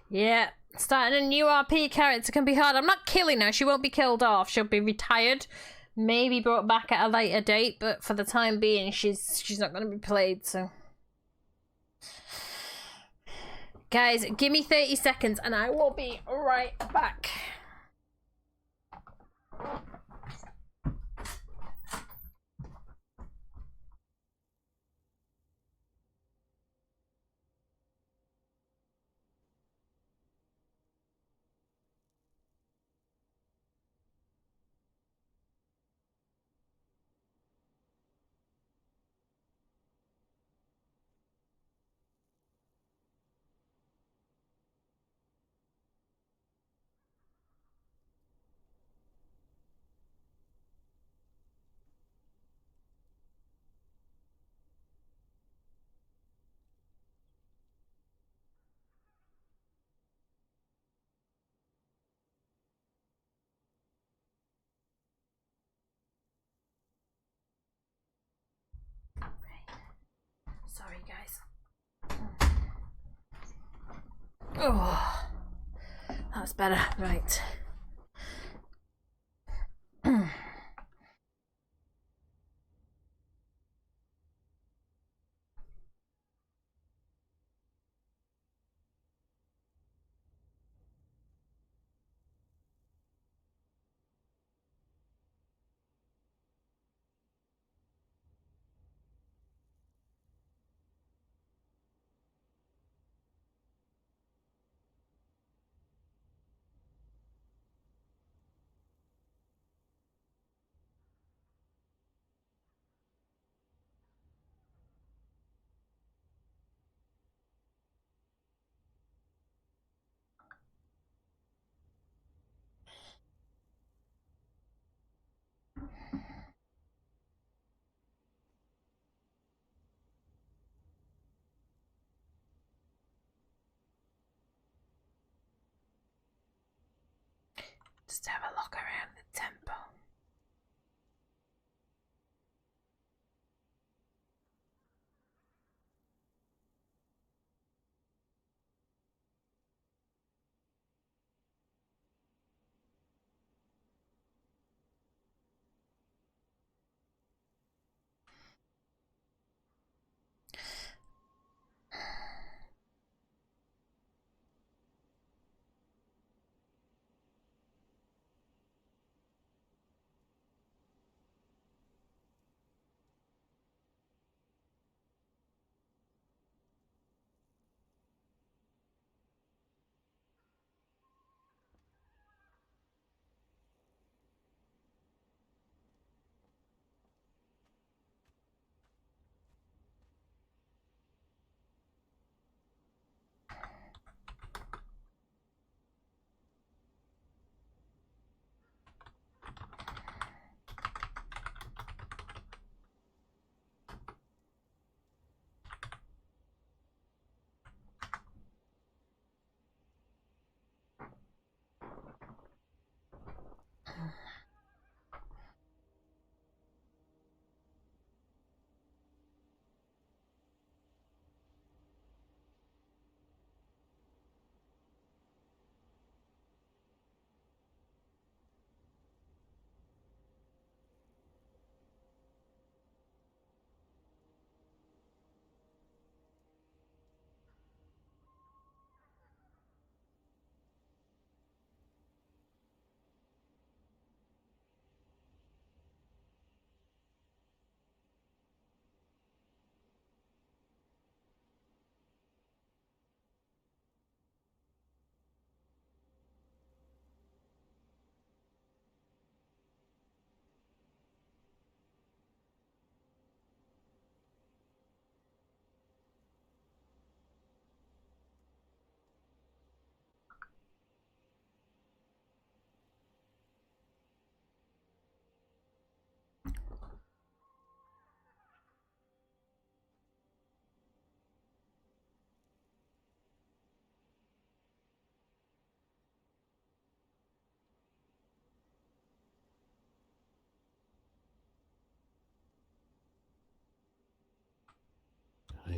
Yeah, starting a new RP character can be hard. I'm not killing her. She won't be killed off. She'll be retired, maybe brought back at a later date. But for the time being, she's not going to be played. So, guys, give me 30 seconds, and I will be right back. Sorry, guys. Oh, that's better. Right. Just have a look around the temple.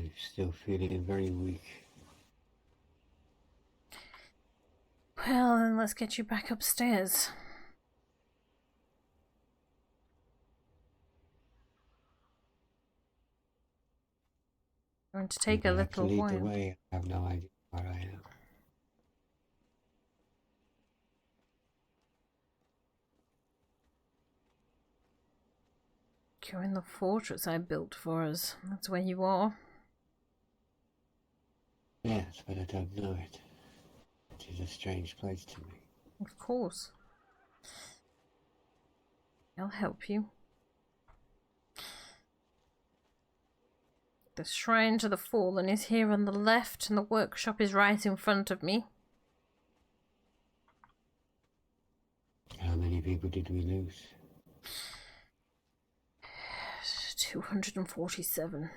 I'm still feeling very weak. Well, then let's get you back upstairs. Going to take a little lead while. the way. I have no idea where I am. You're in the fortress I built for us. That's where you are. Yes, but I don't know it. It is a strange place to me. Of course. I'll help you. The shrine to the fallen is here on the left, and the workshop is right in front of me. How many people did we lose? 247.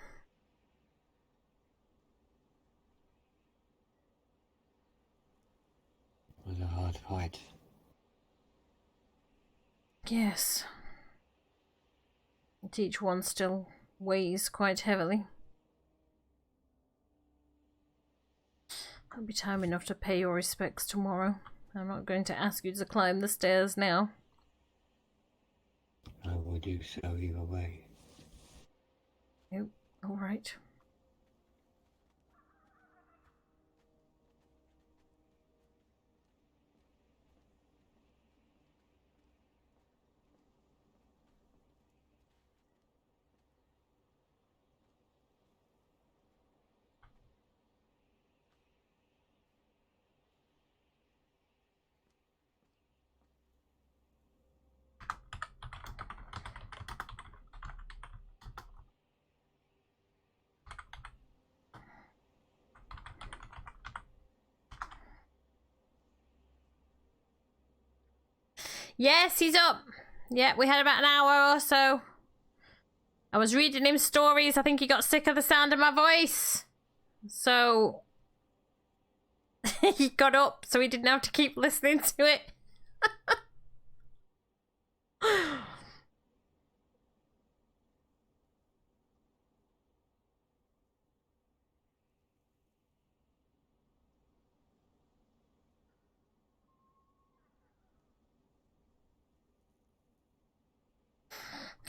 It was a hard fight. Yes. And each one still weighs quite heavily. That'll be time enough to pay your respects tomorrow. I'm not going to ask you to climb the stairs now. I will do so either way. Oh, all right. Yes, he's up. Yeah, we had about an hour or so. I was reading him stories. I think he got sick of the sound of my voice. So he got up so he didn't have to keep listening to it.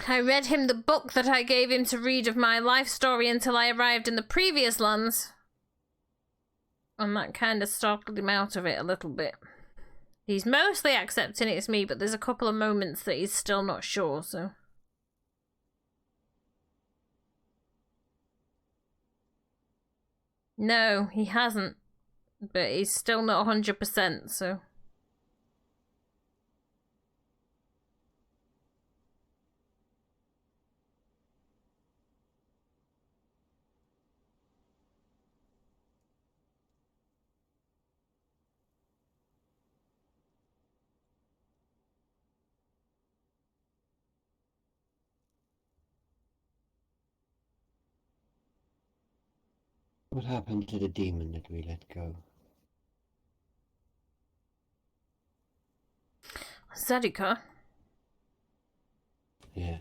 I read him the book that I gave him to read of my life story until I arrived in the previous lands. And that kind of startled him out of it a little bit. He's mostly accepting it's me, but there's a couple of moments that he's still not sure, so... No, he hasn't. But he's still not 100%, so... What happened to the demon that we let go? Zadika? Yes.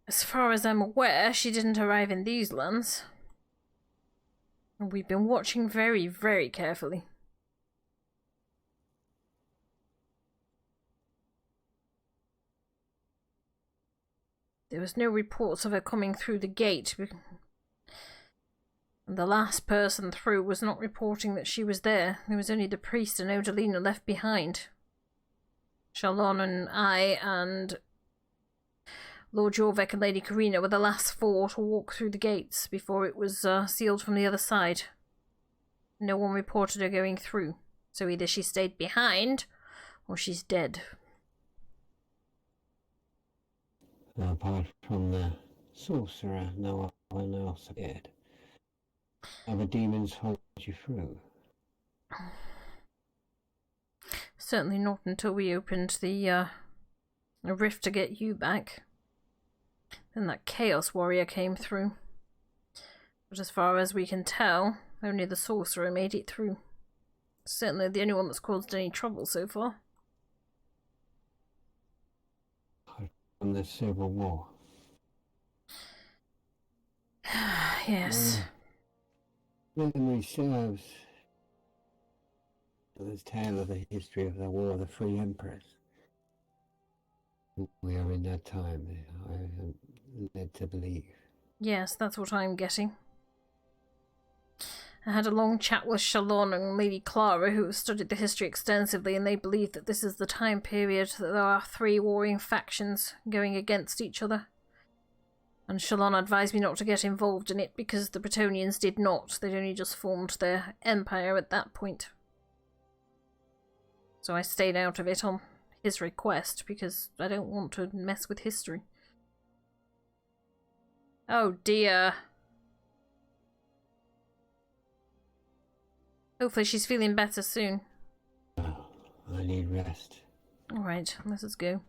As far as I'm aware, she didn't arrive in these lands. And we've been watching very, very carefully. There was no reports of her coming through the gate. The last person through was not reporting that she was there. There was only the priest and Odalina left behind. Shalon and I and Lord Jorvyekk and Lady Karina were the last four to walk through the gates before it was sealed from the other side. No one reported her going through, so either she stayed behind or she's dead. Apart from the sorcerer, no one else appeared. Have the demons followed you through? Certainly not until we opened the rift to get you back. Then that Chaos Warrior came through. But as far as we can tell, only the sorcerer made it through. Certainly the only one that's caused any trouble so far. From the Civil War? Yes. Memory serves. This tale of the history of the War of the Free Emperors. We are in that time, I am led to believe. Yes, that's what I'm getting. I had a long chat with Shalon and Lady Clara, who have studied the history extensively, and they believe that this is the time period that there are 3 warring factions going against each other. And Shalon advised me not to get involved in it because the Bretonnians did not. They'd only just formed their empire at that point. So I stayed out of it on his request because I don't want to mess with history. Oh dear. Hopefully she's feeling better soon. Oh, I need rest. Alright, let's go.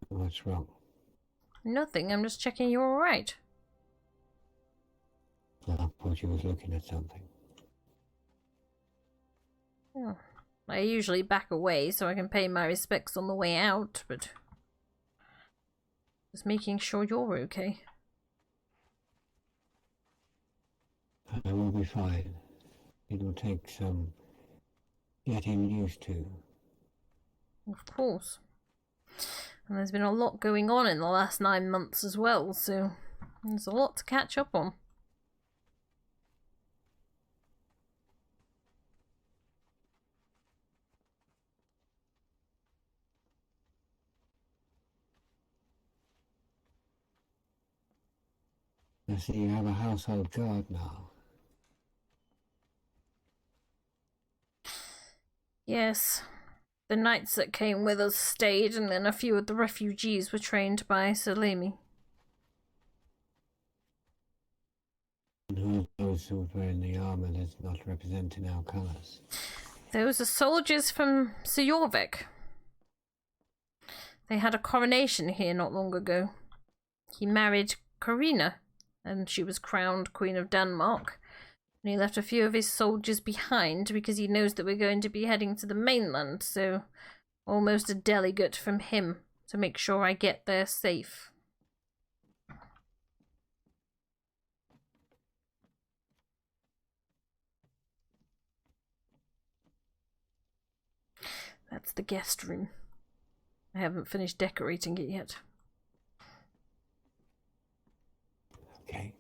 What's wrong? Nothing, I'm just checking you're alright. I thought you was looking at something. Oh. I usually back away so I can pay my respects on the way out, but just making sure you're okay. I will be fine. It will take some getting used to. Of course. And there's been a lot going on in the last 9 months as well, so there's a lot to catch up on. I see you have a household guard now. Yes. The knights that came with us stayed, and then a few of the refugees were trained by Salemi. And who are those who are wearing the armour that's not representing our colours? Those are soldiers from Jorvyekk. They had a coronation here not long ago. He married Karina, and she was crowned Queen of Denmark. And he left a few of his soldiers behind because he knows that we're going to be heading to the mainland, so almost a delegate from him to make sure I get there safe. That's the guest room. I haven't finished decorating it yet. Okay.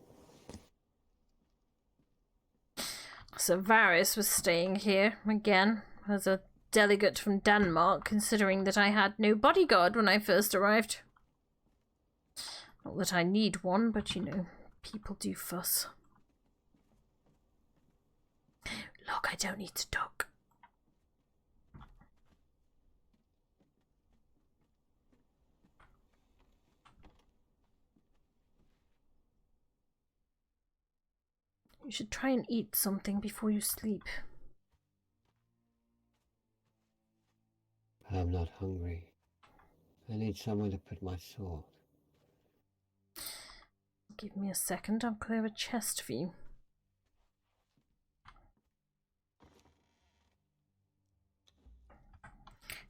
So Varis was staying here, again, as a delegate from Denmark, considering that I had no bodyguard when I first arrived. Not that I need one, but you know, people do fuss. Look, I don't need to duck. You should try and eat something before you sleep. I'm not hungry. I need somewhere to put my sword. Give me a second, I'll clear a chest for you.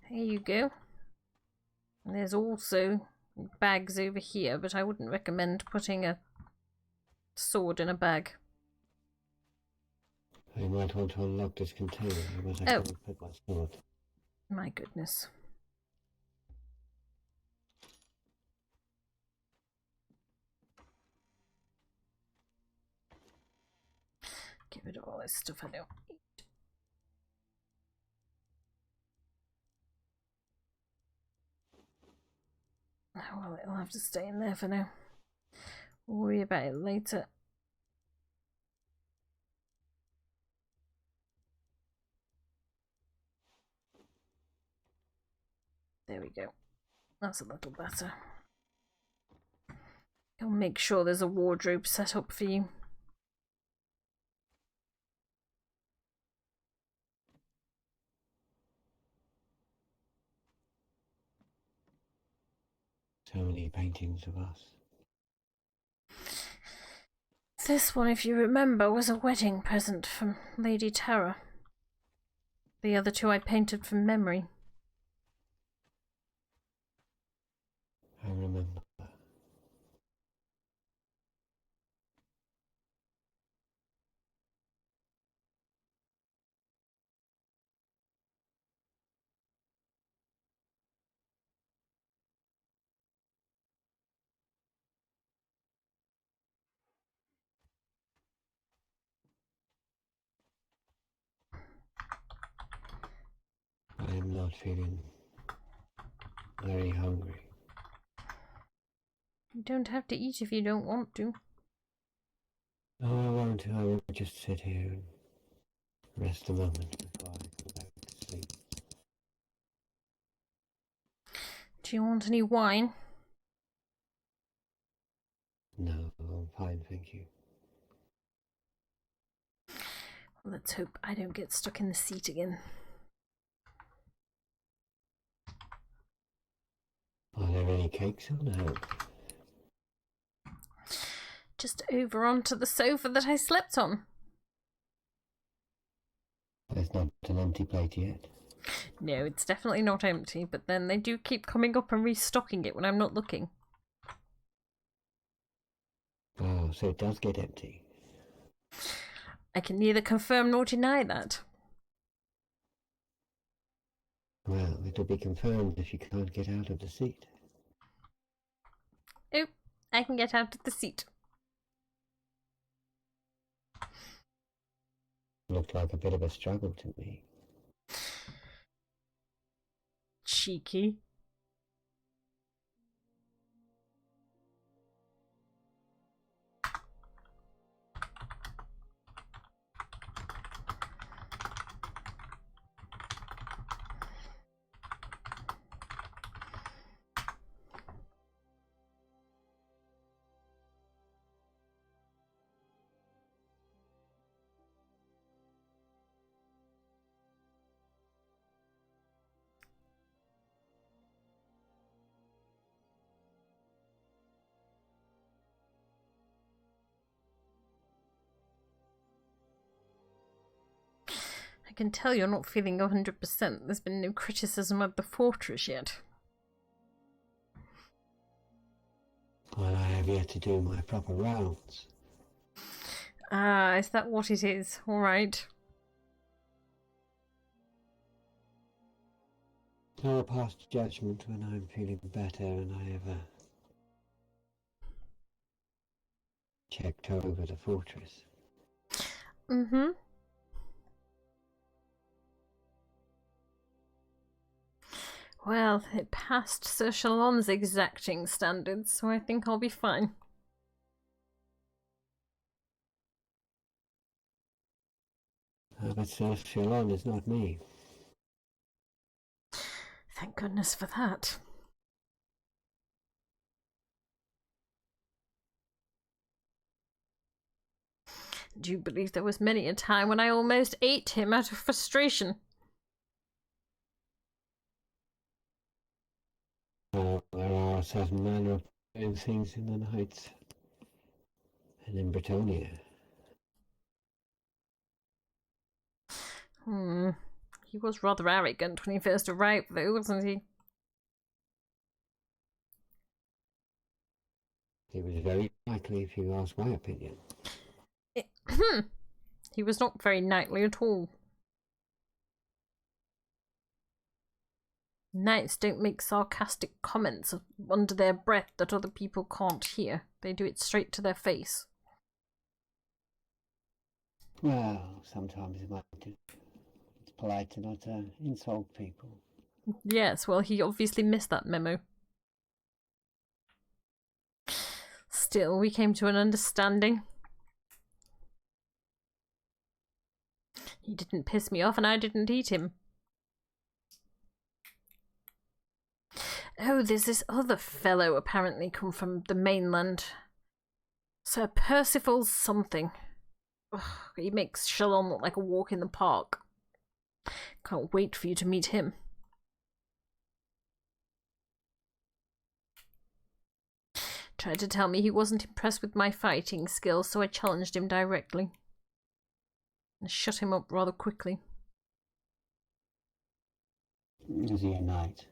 There you go. And there's also bags over here, but I wouldn't recommend putting a sword in a bag. I might want to unlock this container because I can't put my sword. My goodness. Get rid of all this stuff I don't eat. Oh, well, it'll have to stay in there for now. We'll worry about it later. There we go. That's a little better. I'll make sure there's a wardrobe set up for you. So many paintings of us. This one, if you remember, was a wedding present from Lady Terra. The other two I painted from memory. not feeling very hungry. You don't have to eat if you don't want to. No, I won't. I will just sit here and rest a moment before I go back to sleep. Do you want any wine? No, I'm fine, thank you. Let's hope I don't get stuck in the seat again. Are there any cakes or no? Just over onto the sofa that I slept on. There's not an empty plate yet. No, it's definitely not empty, but then they do keep coming up and restocking it when I'm not looking. Oh, so it does get empty. I can neither confirm nor deny that. Well, it'll be confirmed if you can't get out of the seat. Oh, I can get out of the seat. Looked like a bit of a struggle to me. Cheeky. I can tell you're not feeling 100%. There's been no criticism of the fortress yet. Well, I have yet to do my proper rounds. Ah, is that what it is? Alright. I'll pass judgment when I'm feeling better and I have checked over the fortress. Mm-hmm. Well, it passed Sir Shalon's exacting standards, so I think I'll be fine. But Sir Shalon is not me. Thank goodness for that. Do you believe there was many a time when I almost ate him out of frustration? There are a certain manner of doing things in the Heights and in Bretonia. He was rather arrogant when he first arrived, though, wasn't he? He was very likely, if you ask my opinion. He was not very knightly at all. Knights don't make sarcastic comments under their breath that other people can't hear. They do it straight to their face. Well, sometimes it might do. It's polite to not insult people. Yes, well, he obviously missed that memo. Still, we came to an understanding. He didn't piss me off and I didn't eat him. Oh, there's this other fellow apparently come from the mainland. Sir Percival something. Ugh, he makes Shalom look like a walk in the park. Can't wait for you to meet him. Tried to tell me he wasn't impressed with my fighting skills, so I challenged him directly. And shut him up rather quickly. Is he a knight?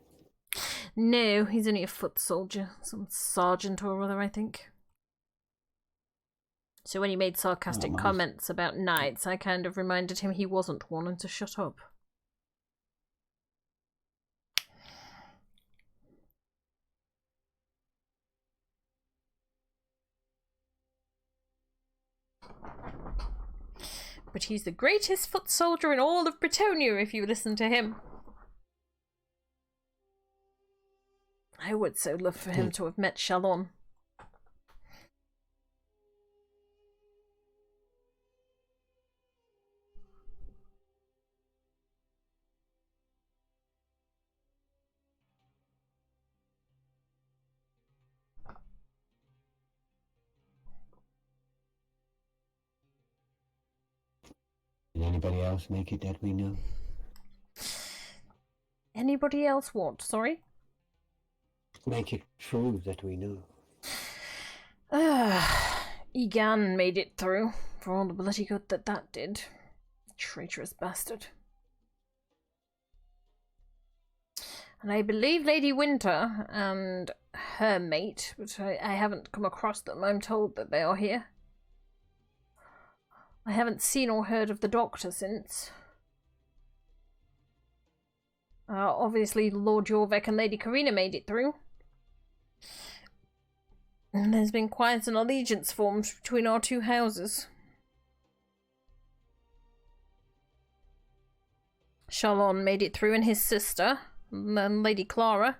No, he's only a foot soldier. Some sergeant or other, I think. So when he made sarcastic comments about knights, I kind of reminded him he wasn't one and to shut up. But he's the greatest foot soldier in all of Bretonia if you listen to him. I would so love for him to have met Shalon. Did anybody else make it that we know? Anybody else what? Sorry? Make it true that we know. Egan made it through, for all the bloody good that did. Traitorous bastard. And I believe Lady Winter and her mate, but I haven't come across them. I'm told that they are here. I haven't seen or heard of the doctor since. Obviously, Lord Jorvyekk and Lady Karina made it through. And there's been quite an allegiance formed between our two houses. Shalon made it through and his sister, and Lady Clara.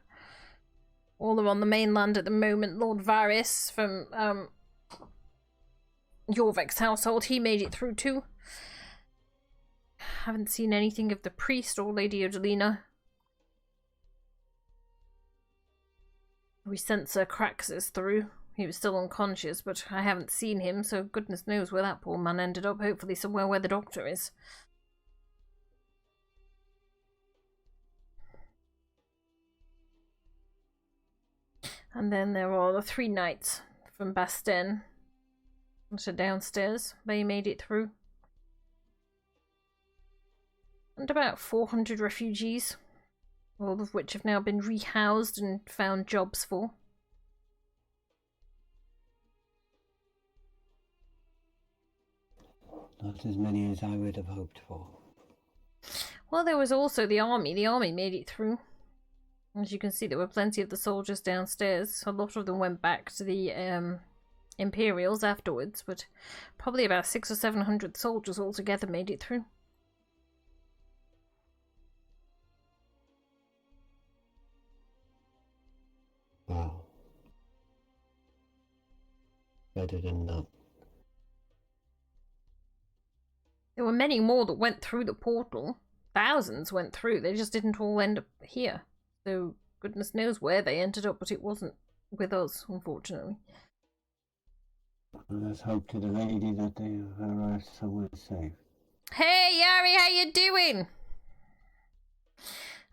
All are on the mainland at the moment. Lord Varis from Jorvyekk's household, he made it through too. Haven't seen anything of the priest or Lady Odelina. We sent Sir Craxus through. He was still unconscious, but I haven't seen him, so goodness knows where that poor man ended up. Hopefully somewhere where the doctor is. And then there are the 3 knights from Basten. Which are downstairs. They made it through. And about 400 refugees. All of which have now been rehoused and found jobs for. Not as many as I would have hoped for. Well, there was also the army. The army made it through. As you can see, there were plenty of the soldiers downstairs. A lot of them went back to the Imperials afterwards, but probably about 600 or 700 soldiers altogether made it through. Wow. Better than none. There were many more that went through the portal. Thousands went through. They just didn't all end up here. So goodness knows where they ended up, but it wasn't with us, unfortunately. Let's hope to the lady that they arrived somewhere safe. Hey, Yari, how you doing?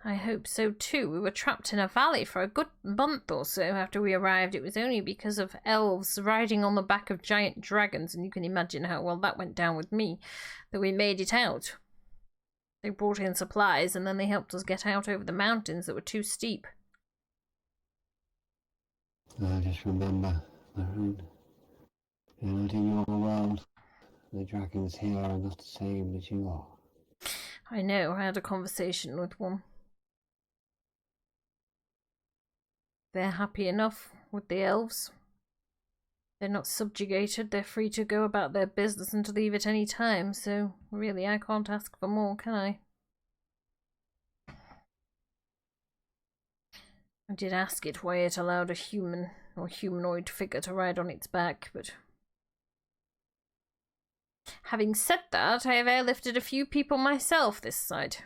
I hope so too. We were trapped in a valley for a good month or so after we arrived. It was only because of elves riding on the back of giant dragons, and you can imagine how well that went down with me, that we made it out. They brought in supplies, and then they helped us get out over the mountains that were too steep. I just remember, Marun, you're not in your world. The dragons here are not the same as you are. I know, I had a conversation with one. They're happy enough with the elves. They're not subjugated, they're free to go about their business and to leave at any time, so really I can't ask for more, can I? I did ask it why it allowed a human or humanoid figure to ride on its back, but... Having said that, I have airlifted a few people myself this side.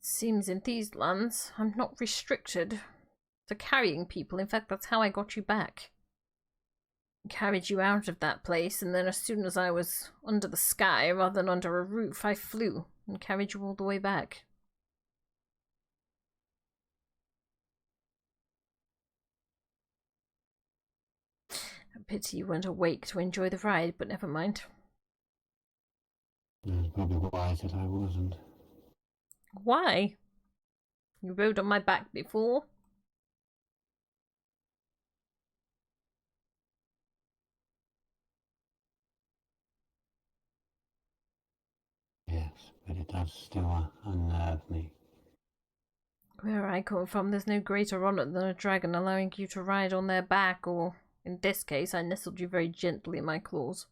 Seems in these lands, I'm not restricted to carrying people. In fact, that's how I got you back. I carried you out of that place, and then as soon as I was under the sky rather than under a roof, I flew and carried you all the way back. A pity you weren't awake to enjoy the ride, but never mind. It's probably wise that I wasn't. Why? You rode on my back before? Yes, but it does still unnerve me. Where I come from, there's no greater honour than a dragon allowing you to ride on their back or In this case, I nestled you very gently in my claws.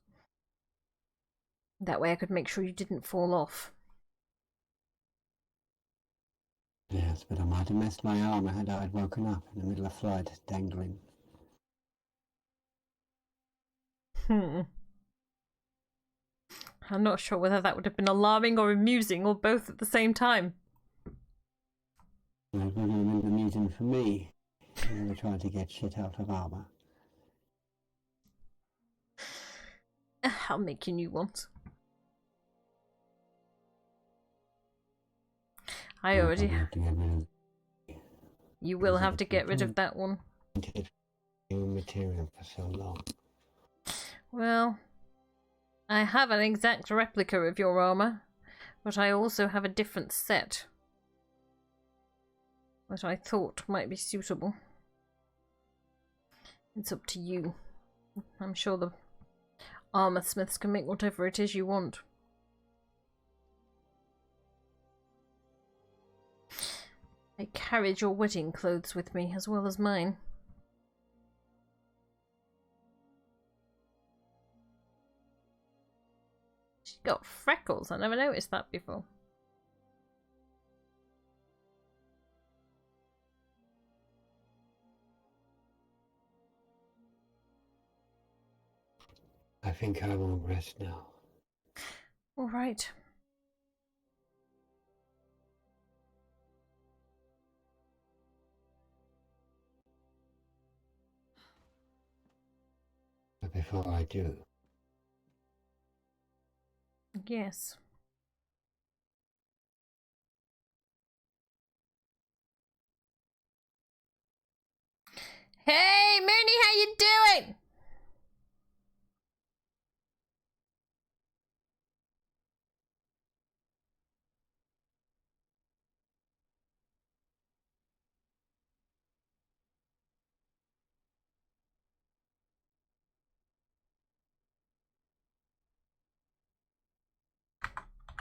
That way I could make sure you didn't fall off. Yes, but I might have messed my armour had I woken up in the middle of flight, dangling. I'm not sure whether that would have been alarming or amusing, or both at the same time. Well, it would have been amusing for me. We were trying to get shit out of armour. I'll make you new ones. I already... You will have to get rid of that one. New material for so long. Well, I have an exact replica of your armour, but I also have a different set that I thought might be suitable. It's up to you. I'm sure the armour smiths can make whatever it is you want. I carried your wedding clothes with me, as well as mine. She's got freckles. I never noticed that before. I think I won't rest now. All right. But before I do... Yes. Hey, Mooney, how you doing?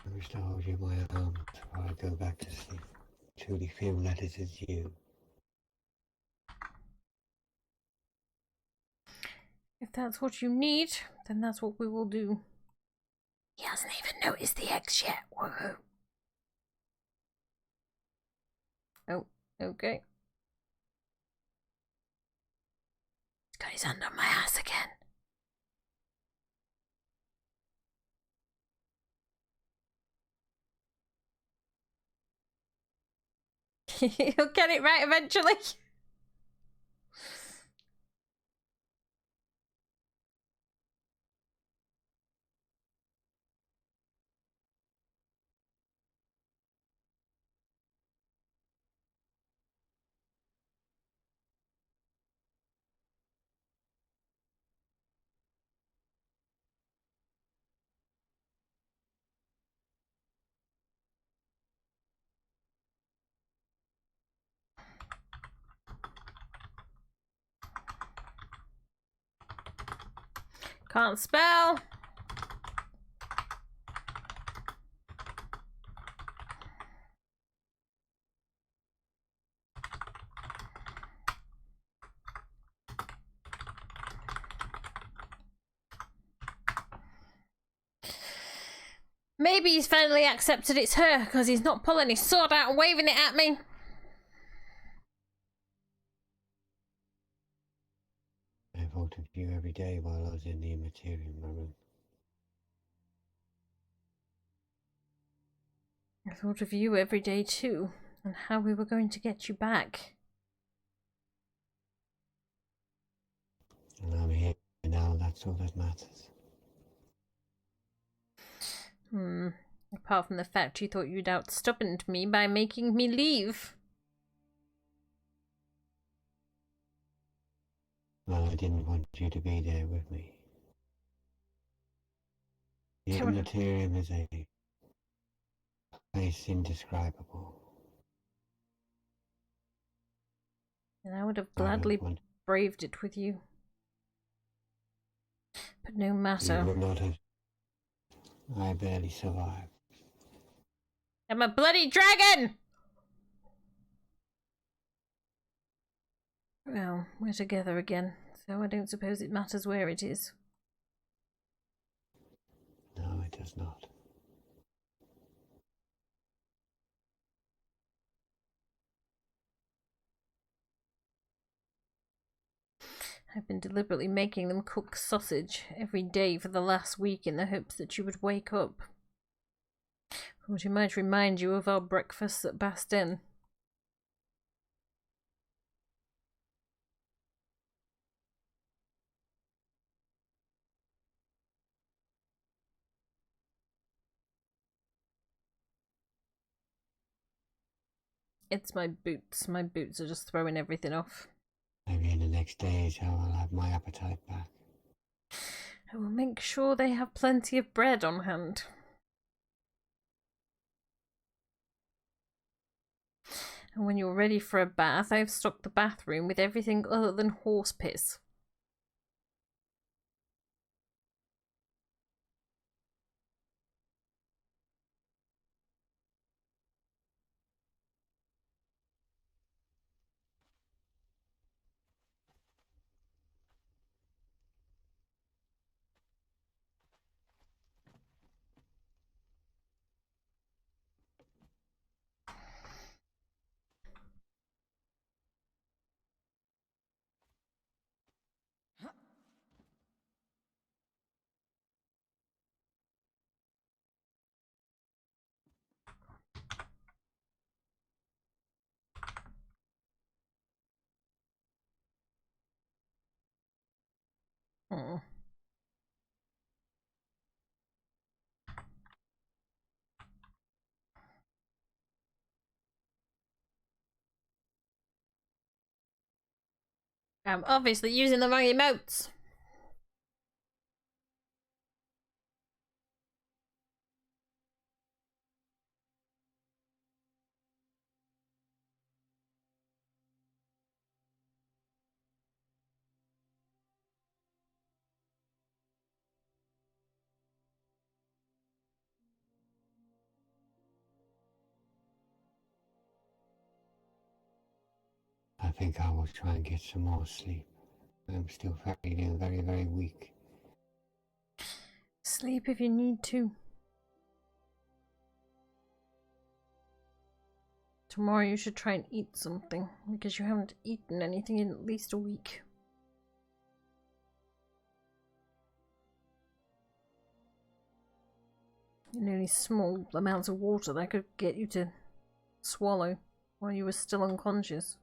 I wish to hold you in my arms before I go back to sleep. Truly feel that it is you. If that's what you need, then that's what we will do. He hasn't even noticed the eggs yet. Whoa. Oh, okay. This guy's under my ass again. He'll get it right eventually. Can't spell. Maybe he's finally accepted it's her because he's not pulling his sword out and waving it at me. I thought of you every day while I was in the Immaterium, Marun. I thought of you every day too, and how we were going to get you back. And I'm here now, that's all that matters. Apart from the fact you thought you'd outstubborned me by making me leave. Well, I didn't want you to be there with me. The Immaterium is a place indescribable. And I would have gladly braved it with you. But no matter. You would not have. I barely survived. I'm a bloody dragon! Well, we're together again, So I don't suppose it matters where it is. No, it does not. I've been deliberately making them cook sausage every day for the last week in the hopes that you would wake up. Thought it might remind you of our breakfasts at Bastin. It's my boots. My boots are just throwing everything off. Maybe in the next day or so I'll have my appetite back. I will make sure they have plenty of bread on hand. And when you're ready for a bath, I've stocked the bathroom with everything other than horse piss. Hmm. I'm obviously using the wrong emotes. I think I will try and get some more sleep. I'm still feeling very, very weak. Sleep if you need to. Tomorrow you should try and eat something, because you haven't eaten anything in at least a week. And only small amounts of water that could get you to swallow while you were still unconscious.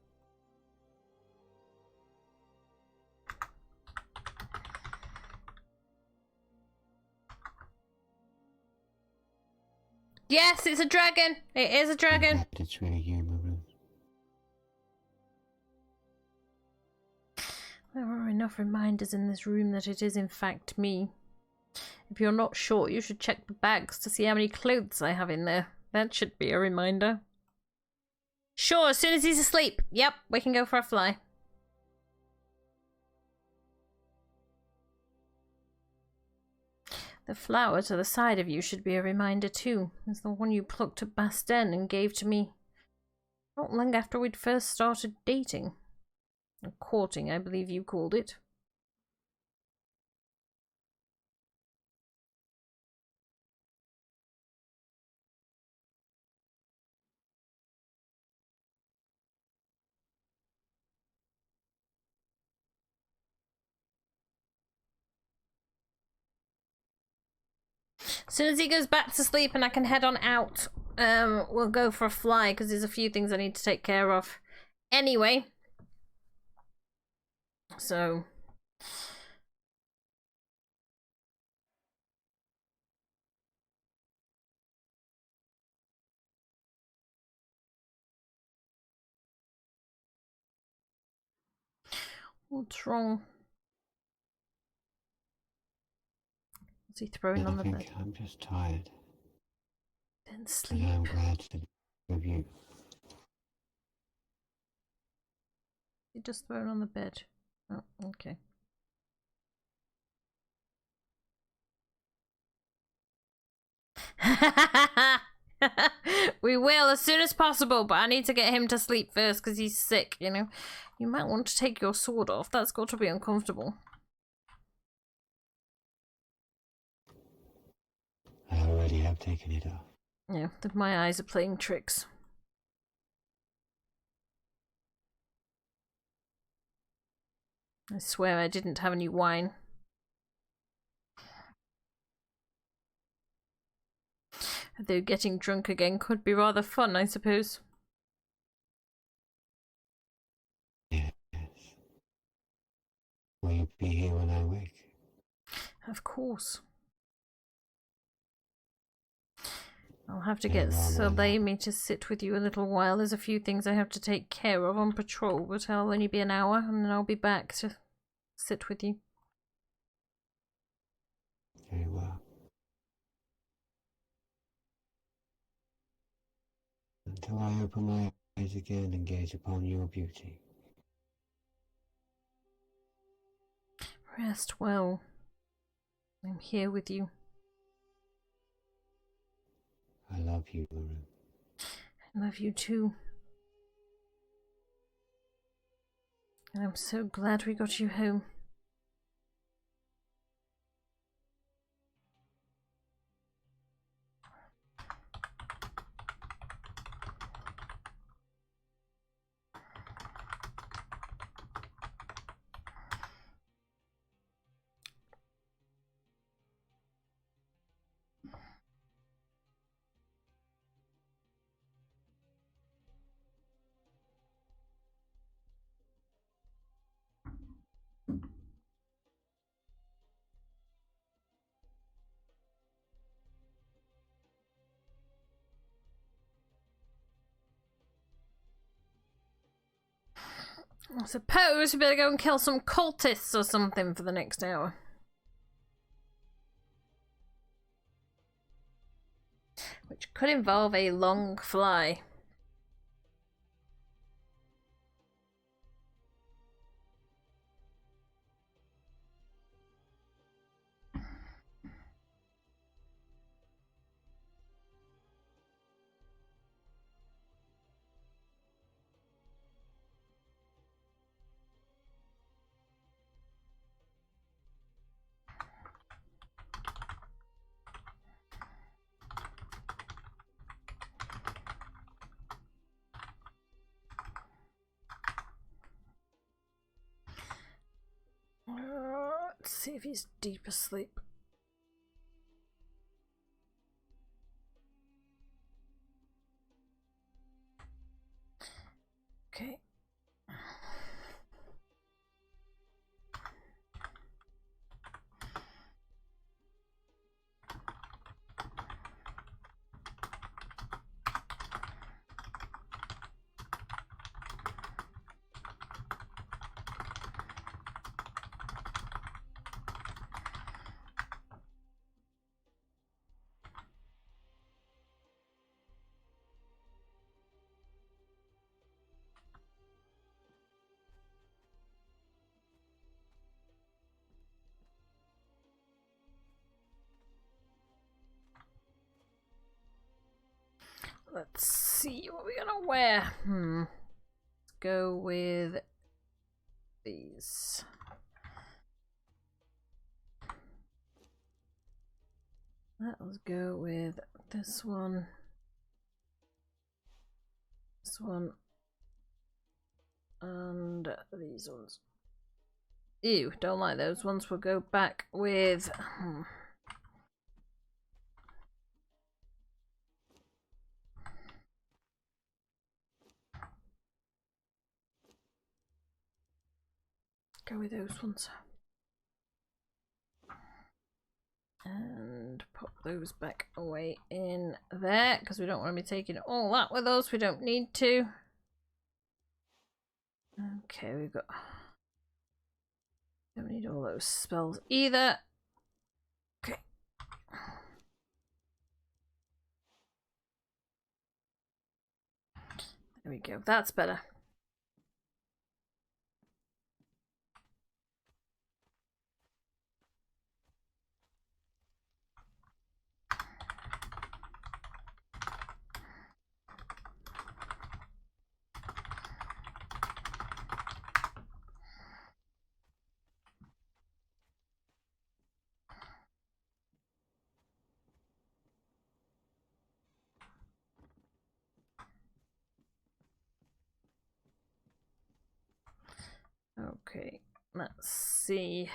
Yes, it's a dragon! It is a dragon! I'm glad it's really you, Marun. There are enough reminders in this room that it is in fact me. If you're not sure, you should check the bags to see how many clothes I have in there. That should be a reminder. Sure, as soon as he's asleep. Yep, we can go for a fly. The flower to the side of you should be a reminder too. It's the one you plucked at Bastin and gave to me not long after we'd first started dating. Or courting, I believe you called it. As soon as he goes back to sleep and I can head on out, we'll go for a fly because there's a few things I need to take care of. Anyway. So. What's wrong? What's he throwing on the bed? I think I'm just tired. Then sleep. And I'm glad to be with you. He just thrown on the bed. Oh, okay. We will as soon as possible, but I need to get him to sleep first because he's sick, you know. You might want to take your sword off. That's got to be uncomfortable. I already have taken it off. Yeah, my eyes are playing tricks. I swear I didn't have any wine. Though getting drunk again could be rather fun, I suppose. Yes. Will you be here when I wake? Of course. I'll have to get Salami to sit with you a little while. There's a few things I have to take care of on patrol, but I'll only be an hour and then I'll be back to sit with you. Very well. Until I open my eyes again and gaze upon your beauty. Rest well. I'm here with you. I love you, Marun. I love you too. And I'm so glad we got you home. I suppose we better go and kill some cultists or something for the next hour. Which could involve a long fly. Let's see if he's deep asleep. Okay. Let's see what we're gonna wear. Let's go with these. Let's go with this one. This one. And these ones. Ew, don't like those ones. We'll go back with... Go with those ones. And pop those back away in there, because we don't want to be taking all that with us. We don't need to. Okay, we've got... Don't need all those spells either. Okay. There we go. That's better. Okay, let's see.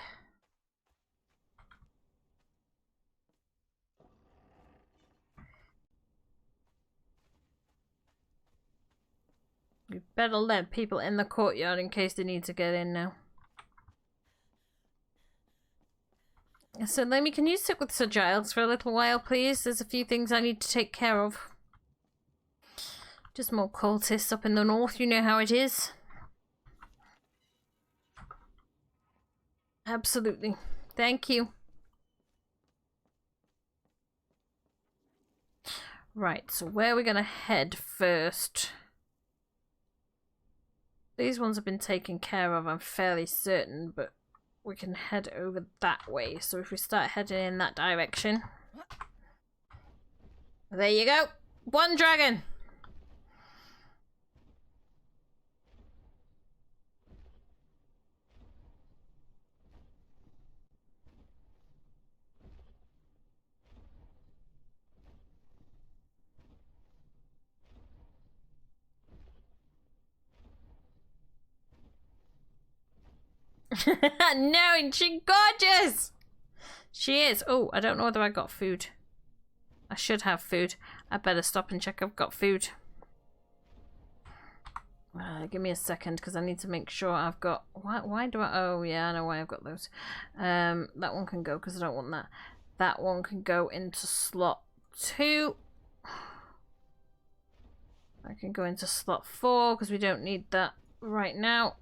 We better let people in the courtyard in case they need to get in now. So, Lemmy, can you sit with Sir Giles for a little while, please? There's a few things I need to take care of. Just more cultists up in the north, you know how it is. Absolutely. Thank you. Right, so where are we going to head first? These ones have been taken care of, I'm fairly certain, but we can head over that way. So if we start heading in that direction. There you go. One dragon. No, she's gorgeous. She is. Oh, I don't know whether I got food. I should have food. I better stop and check I've got food. Give me a second because I need to make sure I've got... Why do I... Oh, yeah, I know why I've got those. That one can go because I don't want that. That one can go into slot 2. I can go into slot 4 because we don't need that right now.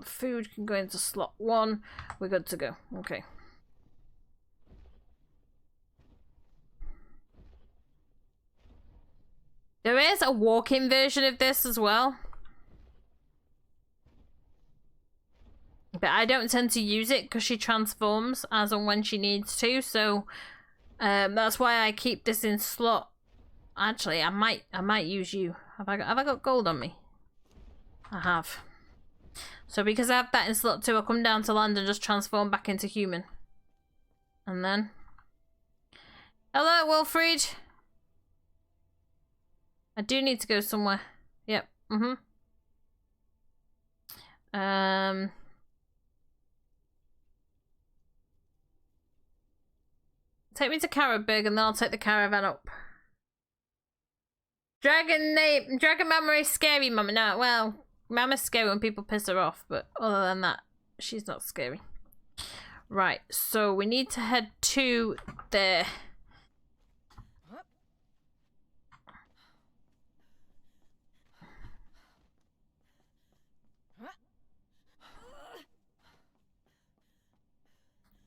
Food can go into slot 1. We're good to go. Okay. There is a walk-in version of this as well. But I don't tend to use it because she transforms as and when she needs to. So that's why I keep this in slot. Actually, I might use you. Have I got gold on me? I have. So because I have that in slot 2, I'll come down to land and just transform back into human. And then... Hello, Wilfried! I do need to go somewhere. Yep. Take me to Carrotburg and then I'll take the caravan up. Dragon Mama is scary, Mama. No, well, Mama's scary when people piss her off, but other than that, she's not scary. Right, so we need to head to there.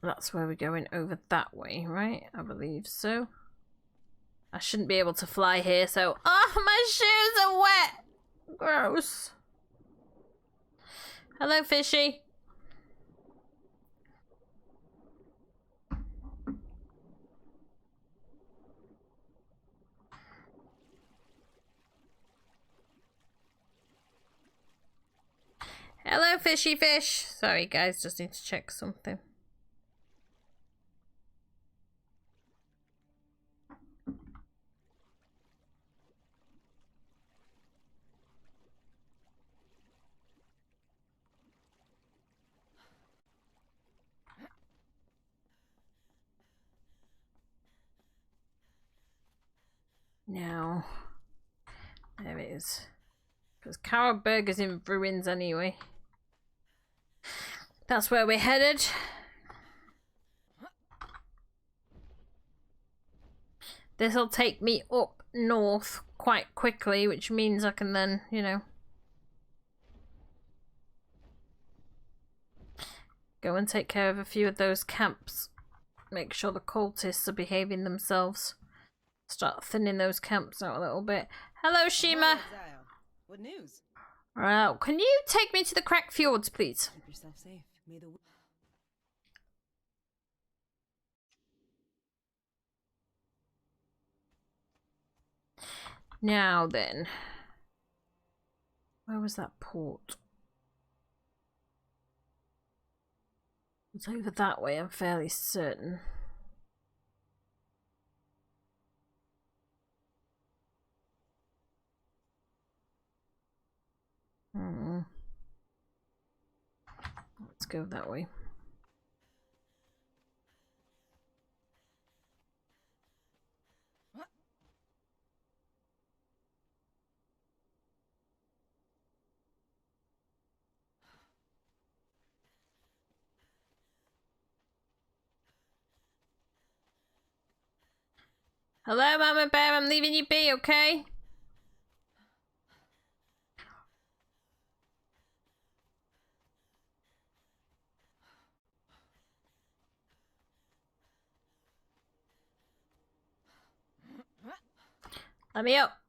That's where we're going, over that way, right? I believe so. I shouldn't be able to fly here, so... Oh, my shoes are wet! Gross. Hello, fishy. Hello, fishy fish. Sorry, guys, just need to check something. Now, there it is. Because Carrotburg is in ruins anyway. That's where we're headed. This'll take me up north quite quickly, which means I can then, you know, go and take care of a few of those camps. Make sure the cultists are behaving themselves. Start thinning those camps out a little bit. Hello, Shima. What news? Alright, can you take me to the Crack Fjords, please? Keep yourself safe. May the... Now then. Where was that port? It's over that way, I'm fairly certain. go that way. Hello, Mama Bear, I'm leaving you be, okay? Let me up.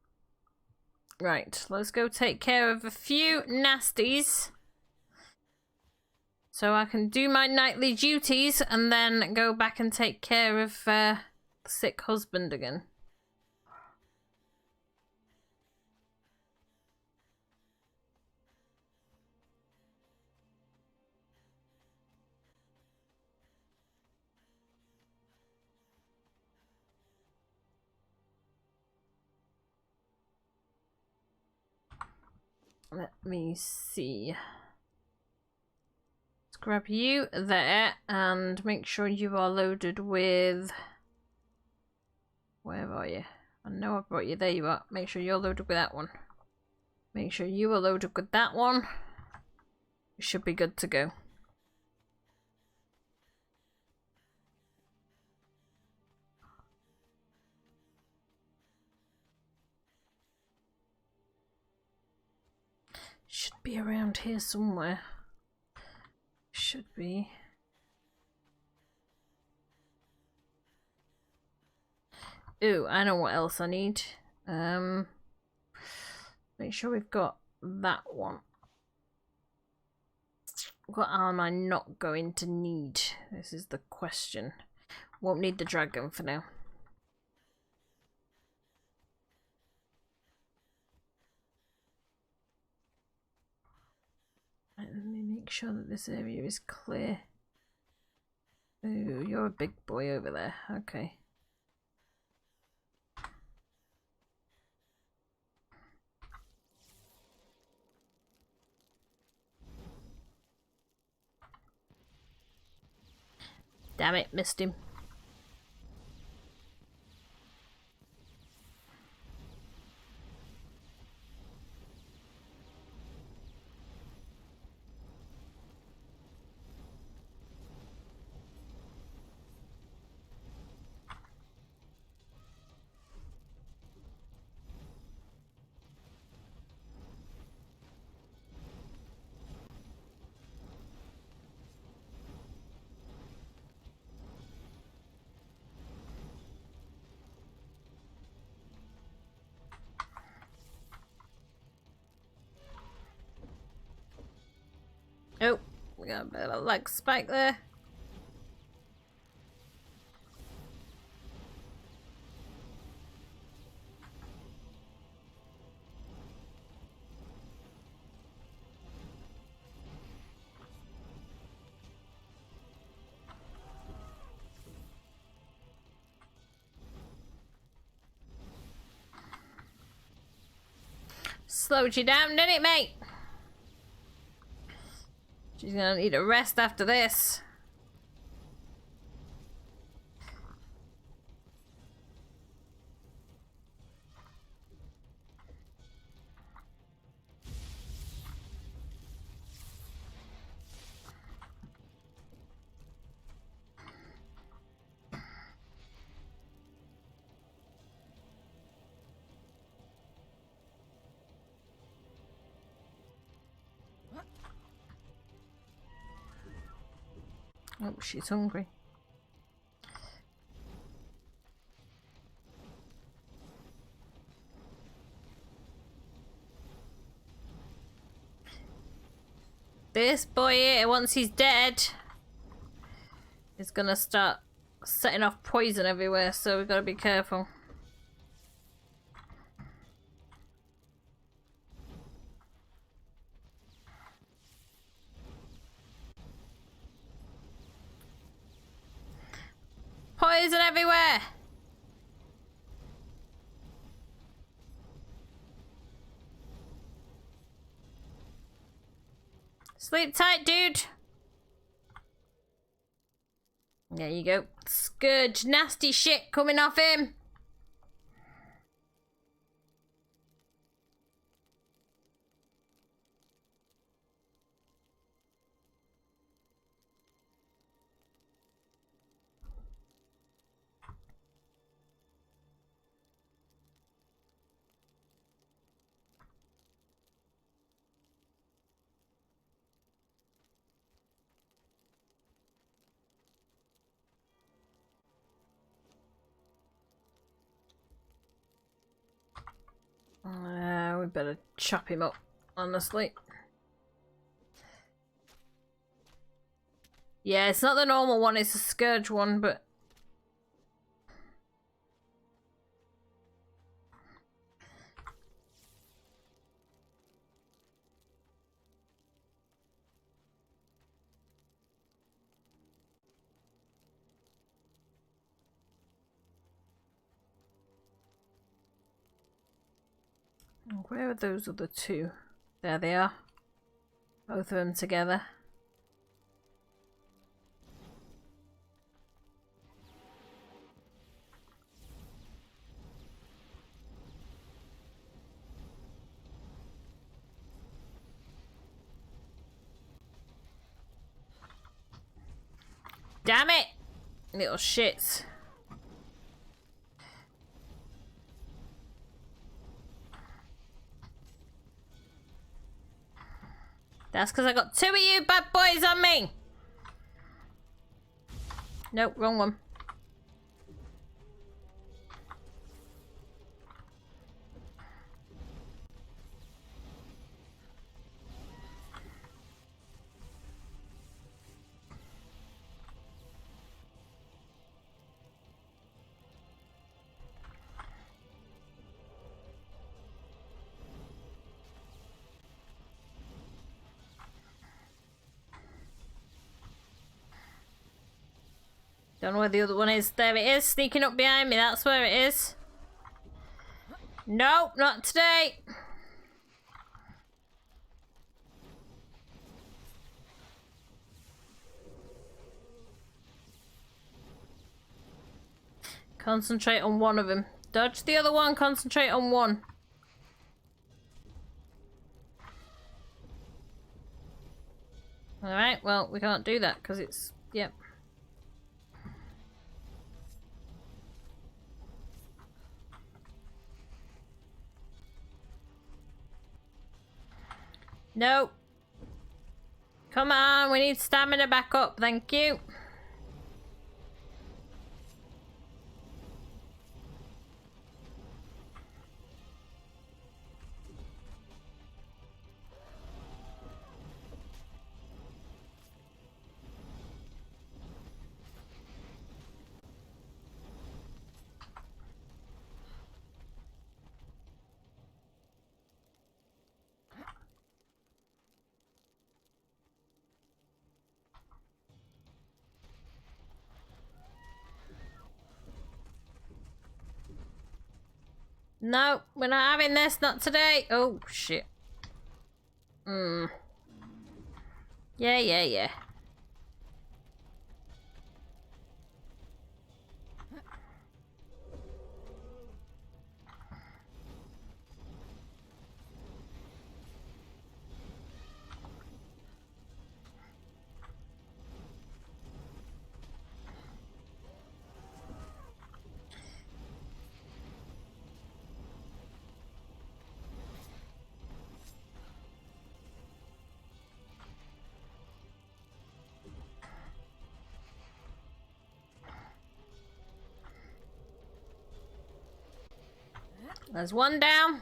Right, let's go take care of a few nasties. So I can do my nightly duties and then go back and take care of the sick husband again. Let me see. Let's grab you there and make sure you are loaded with... Where are you? I know I brought you. There you are. Make sure you're loaded with that one. Make sure you are loaded with that one. You should be good to go. Should be around here somewhere. Should be. Ooh, I know what else I need. Make sure we've got that one. What am I not going to need? This is the question. Won't need the dragon for now. Right, let me make sure that this area is clear. Ooh, you're a big boy over there. Okay. Damn it, missed him. Oh, we got a bit of a leg spike there. Slowed you down, didn't it, mate? She's gonna need a rest after this. Oh, she's hungry. This boy here, once he's dead, is gonna start setting off poison everywhere, so we've gotta be careful. Poison everywhere! Sleep tight, dude! There you go. Scourge. Nasty shit coming off him. We better chop him up, honestly. Yeah, it's not the normal one, it's a Scourge one, but... Where are those other two? There they are. Both of them together. Damn it! Little shits. That's because I got two of you bad boys on me! Nope, wrong one. Don't know where the other one is. There it is, sneaking up behind me. That's where it is. Nope, not today. Concentrate on one of them. Dodge the other one, concentrate on one. Alright, well, we can't do that because it's... Yep. Nope. Come on, we need stamina back up, thank you. No, we're not having this, not today. Oh, shit. Yeah. There's one down.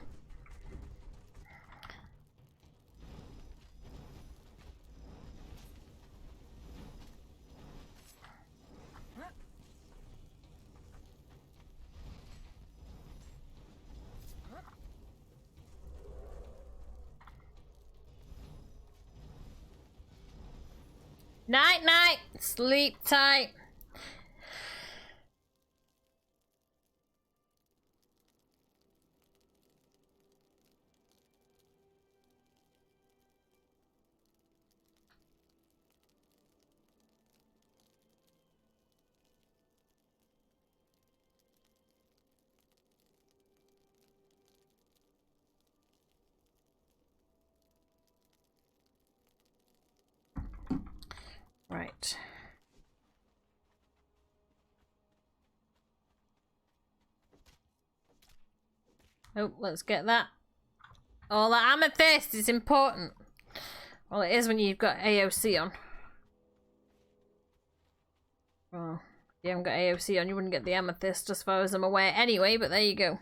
Night, night. Sleep tight. Right. Oh, let's get that. Oh, that amethyst is important. Well, it is when you've got AOC on. Well, if you haven't got AOC on, you wouldn't get the amethyst as far as I'm aware anyway, but there you go.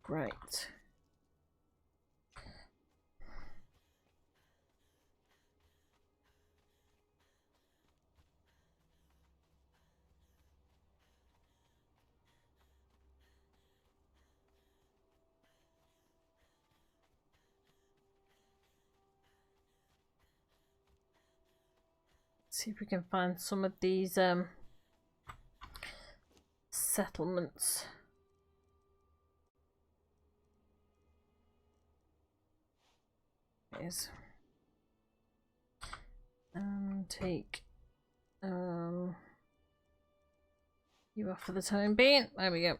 Right. See if we can find some of these settlements. Is take you off for the time being. There we go.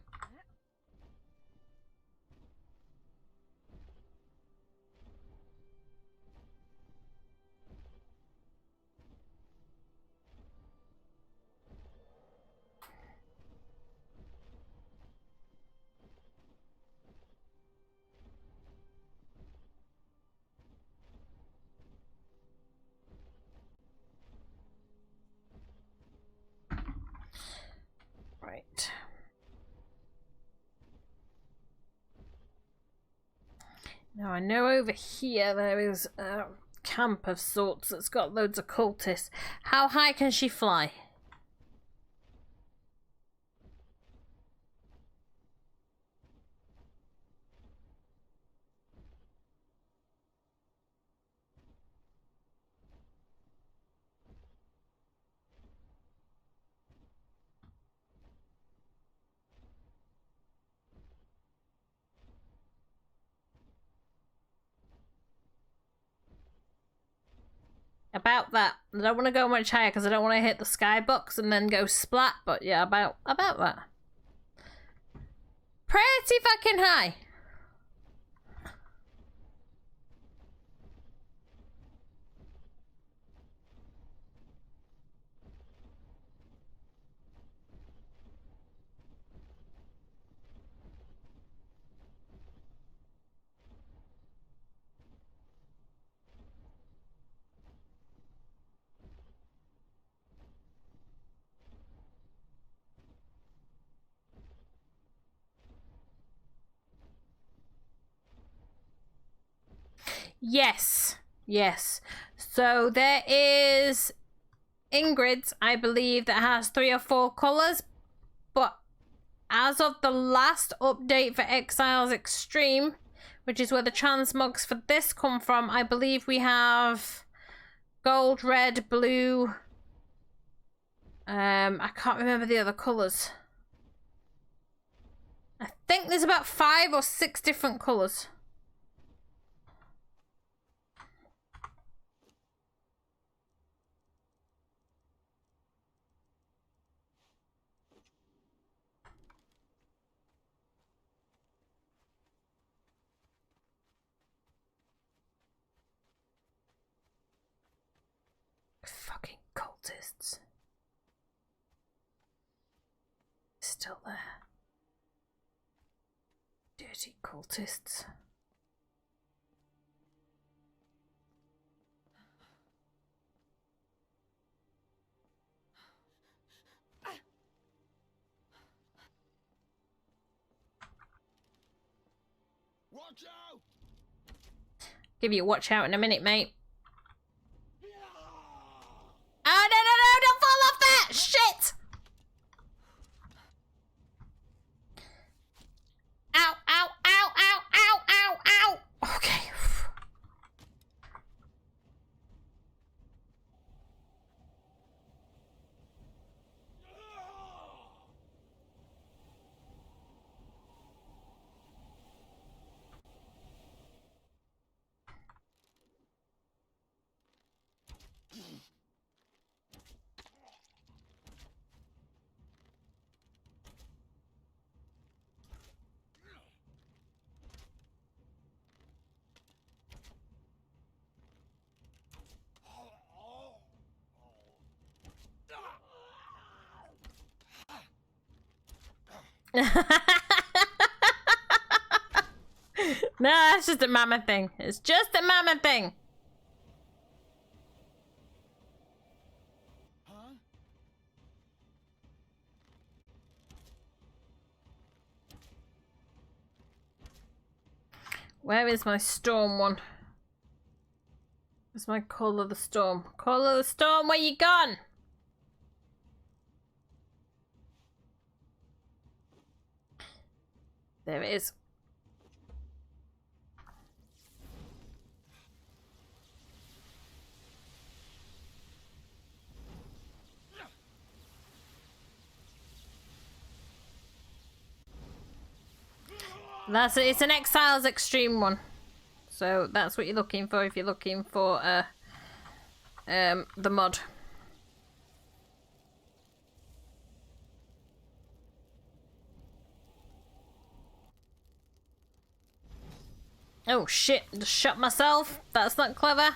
Right. Now I know over here there is a camp of sorts that's got loads of cultists. How high can she fly? About that. I don't want to go much higher because I don't want to hit the skybox and then go splat, but yeah, about that. Pretty fucking high. Yes. Yes. So there is Ingrid's, I believe, that has 3 or 4 colours. But as of the last update for Exiles Extreme, which is where the transmogs for this come from, I believe we have gold, red, blue. I can't remember the other colours. I think there's about 5 or 6 different colours. Fucking cultists. Still there. Dirty cultists. Watch out! Give you a watch out in a minute, mate. Oh, no, don't fall off that! Shit! Ow, ow, ow, ow, ow, ow, ow! Okay. No, that's just a mama thing. It's just a mama thing. Huh? Where is my storm one? Where's my Call of the Storm? Call of the Storm, where you gone? There it is. That's it. It's an Exiles extreme one. So that's what you're looking for if you're looking for the mod. Oh shit, just shot myself. That's not clever.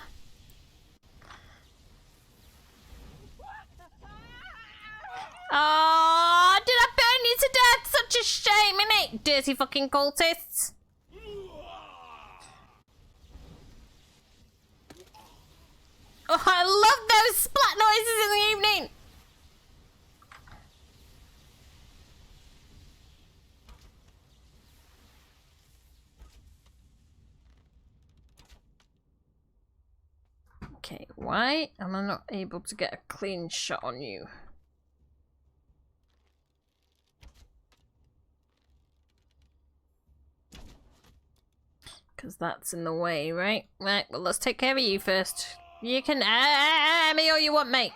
Oh, did I burn you to death? Such a shame, innit? Dirty fucking cultists. Oh, I love those splat noises in the evening. Okay, why am I not able to get a clean shot on you? Because that's in the way, right? Right, well, let's take care of you first. You can me all you want, mate.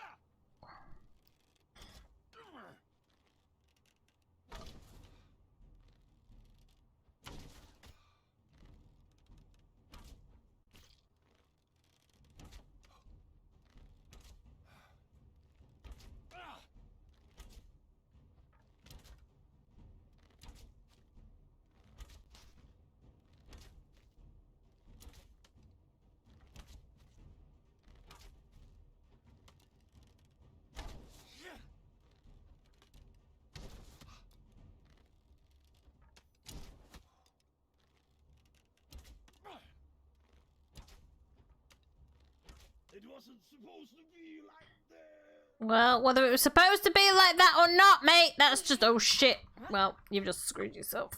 It wasn't supposed to be like that. Well, whether it was supposed to be like that or not, mate, that's just... Oh, shit. Well, you've just screwed yourself.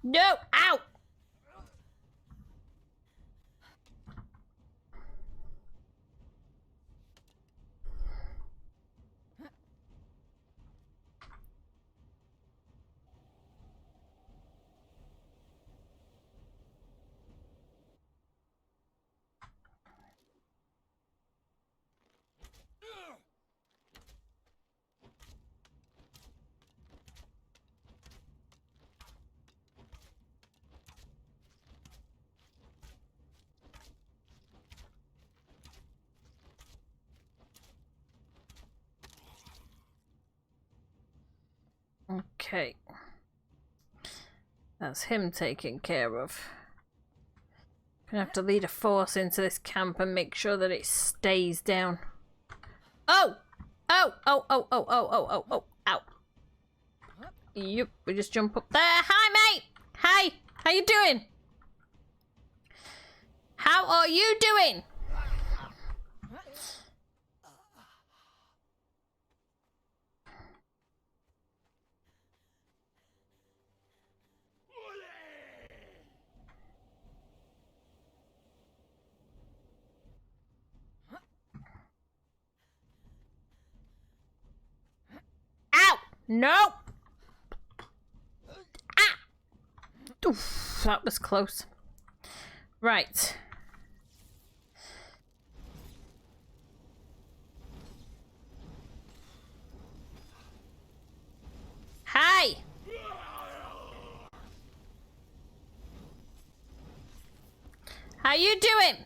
No! Ow! Okay. That's him taken care of. Gonna have to lead a force into this camp and make sure that it stays down. Oh! Oh! Oh! Oh! Oh! Oh! Oh! Oh! Oh! Ow! Yep, we just jump up there. Hi, mate! Hi! How you doing? How are you doing? Ow! No! Ah! Oof, that was close. Right. Hi! How you doing?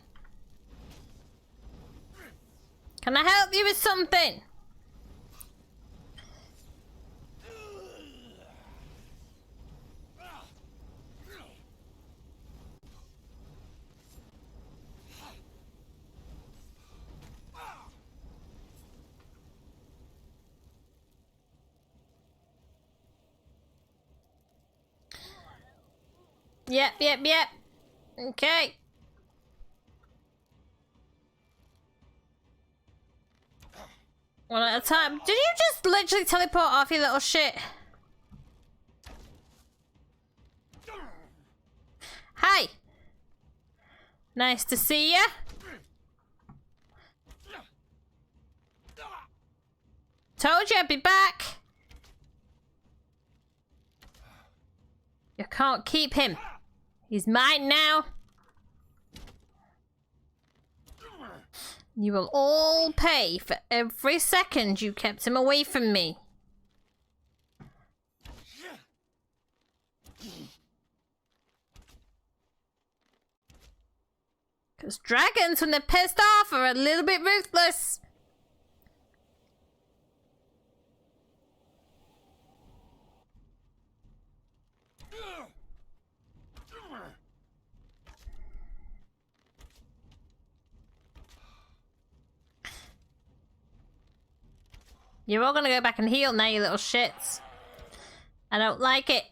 Can I help you with something? Yep. Okay. One at a time. Did you just literally teleport off, you little shit? Hi. Nice to see ya. Told you I'd be back. You can't keep him. He's mine now. You will all pay for every second you kept him away from me. Because dragons, when they're pissed off, are a little bit ruthless. You're all gonna go back and heal now, you little shits. I don't like it.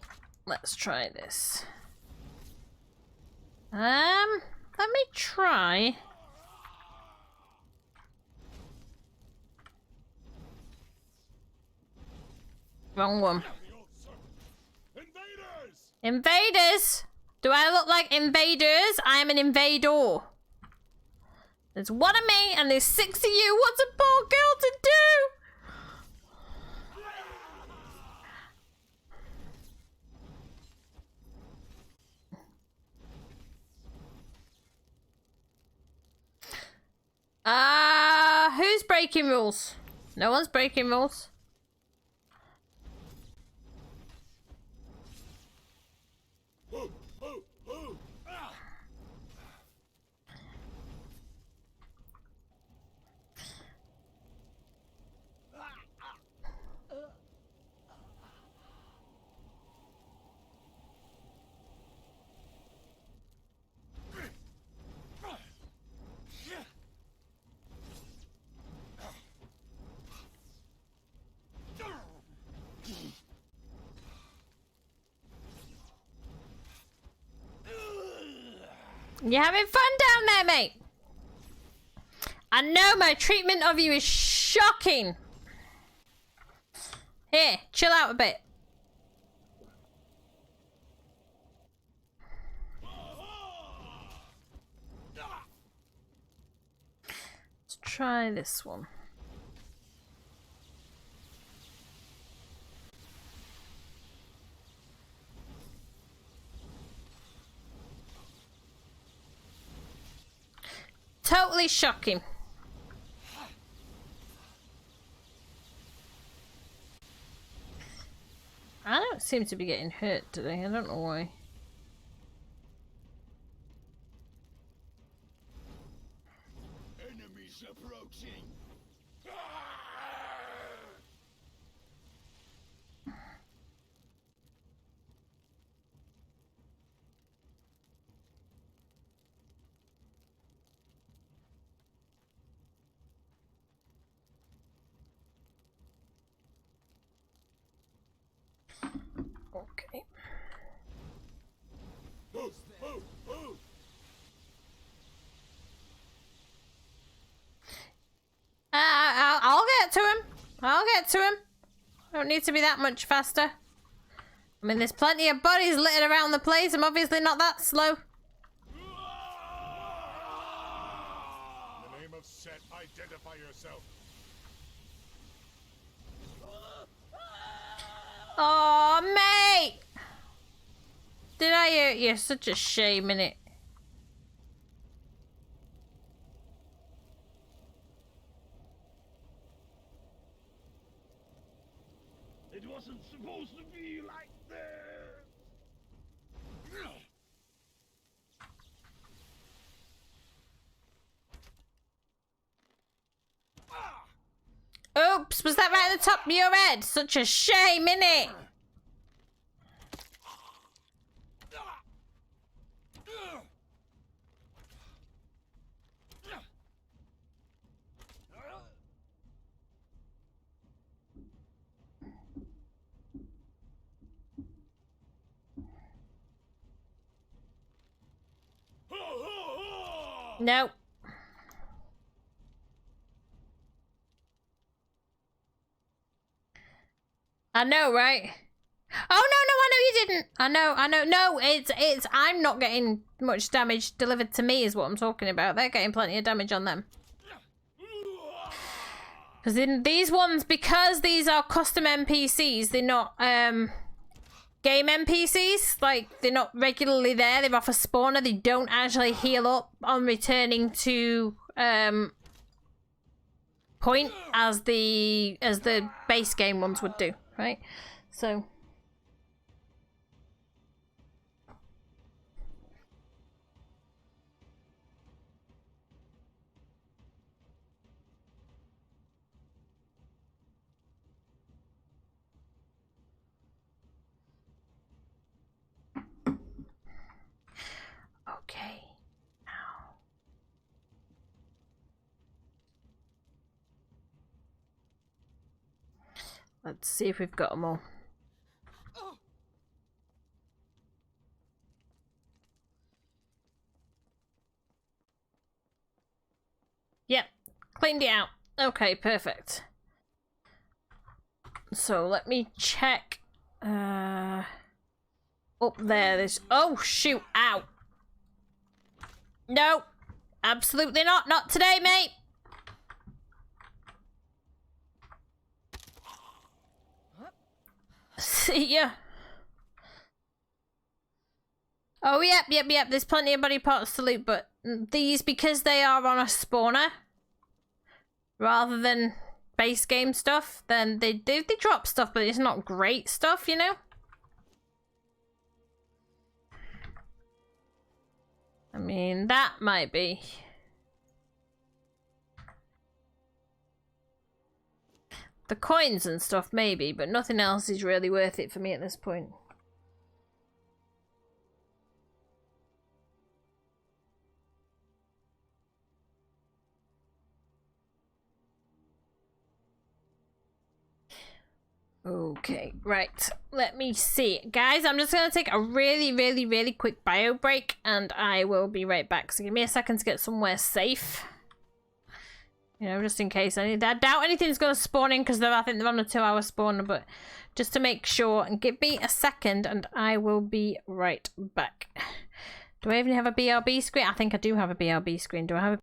Let's try this. Let me try. Wrong one. Invaders! Do I look like invaders? I am an invader. There's one of me and there's 6 of you. What's a poor girl to do? Who's breaking rules? No one's breaking rules. You having fun down there, mate? I know my treatment of you is shocking. Here, chill out a bit. Let's try this one. Totally shocking. I don't seem to be getting hurt today. I don't know why. Enemies approaching. Okay. I'll get to him. I'll get to him. Don't need to be that much faster. I mean, there's plenty of bodies littered around the place. I'm obviously not that slow. In the name of Set, identify yourself. Oh, mate! Did I hurt you? Such a shame, innit? It wasn't supposed to be like this. Oops, was that right at the top of your head? Such a shame, innit? No. I know, right? Oh, no, I know you didn't. I know. No, it's, I'm not getting much damage delivered to me is what I'm talking about. They're getting plenty of damage on them. Because in these ones, because these are custom NPCs, they're not, game NPCs. Like, they're not regularly there. They're off a spawner. They don't actually heal up on returning to, point as the base game ones would do, right? So... Okay. Now. Let's see if we've got them all. Yep, cleaned it out. Okay, perfect. So let me check. Up there, there's... Oh, shoot, ow. No, absolutely not. Not today, mate. See ya. Oh, yep. There's plenty of body parts to loot, but these, because they are on a spawner, rather than base game stuff, then they drop stuff, but it's not great stuff, you know? I mean, that might be. The coins and stuff, maybe, but nothing else is really worth it for me at this point. Okay, right. Let me see. Guys, I'm just going to take a really quick bio break, and I will be right back. So give me a second to get somewhere safe. You know, just in case. I doubt anything's going to spawn in, because I think they're on a 2-hour spawner, but just to make sure. And give me a second, and I will be right back. Do I even have a BRB screen? I think I do have a BRB screen. Do I have a...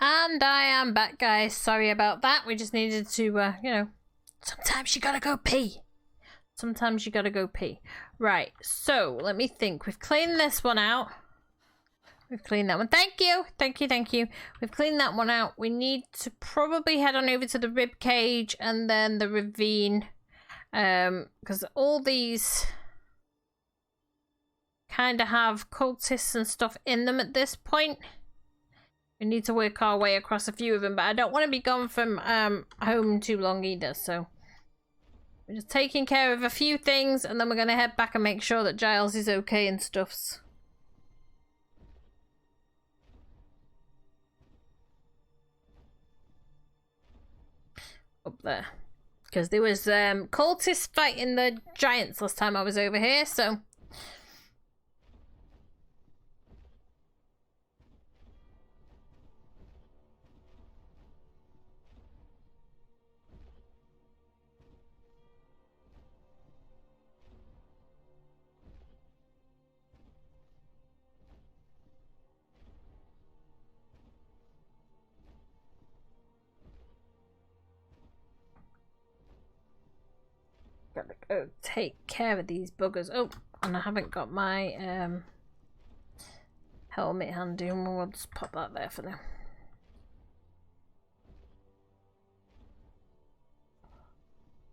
And I am back, guys. Sorry about that. We just needed to, you know, sometimes you gotta go pee. Sometimes you gotta go pee. Right, so let me think. We've cleaned this one out. We've cleaned that one. Thank you. Thank you, thank you. We've cleaned that one out. We need to probably head on over to the rib cage and then the ravine. Because all these kind of have cultists and stuff in them at this point. We need to work our way across a few of them, but I don't want to be gone from home too long either, so we're just taking care of a few things and then we're going to head back and make sure that Giles is okay and stuffs. Up there. Because there was cultists fighting the giants last time I was over here, so... Gotta go take care of these buggers. Oh, and I haven't got my helmet handy. We'll just pop that there for now.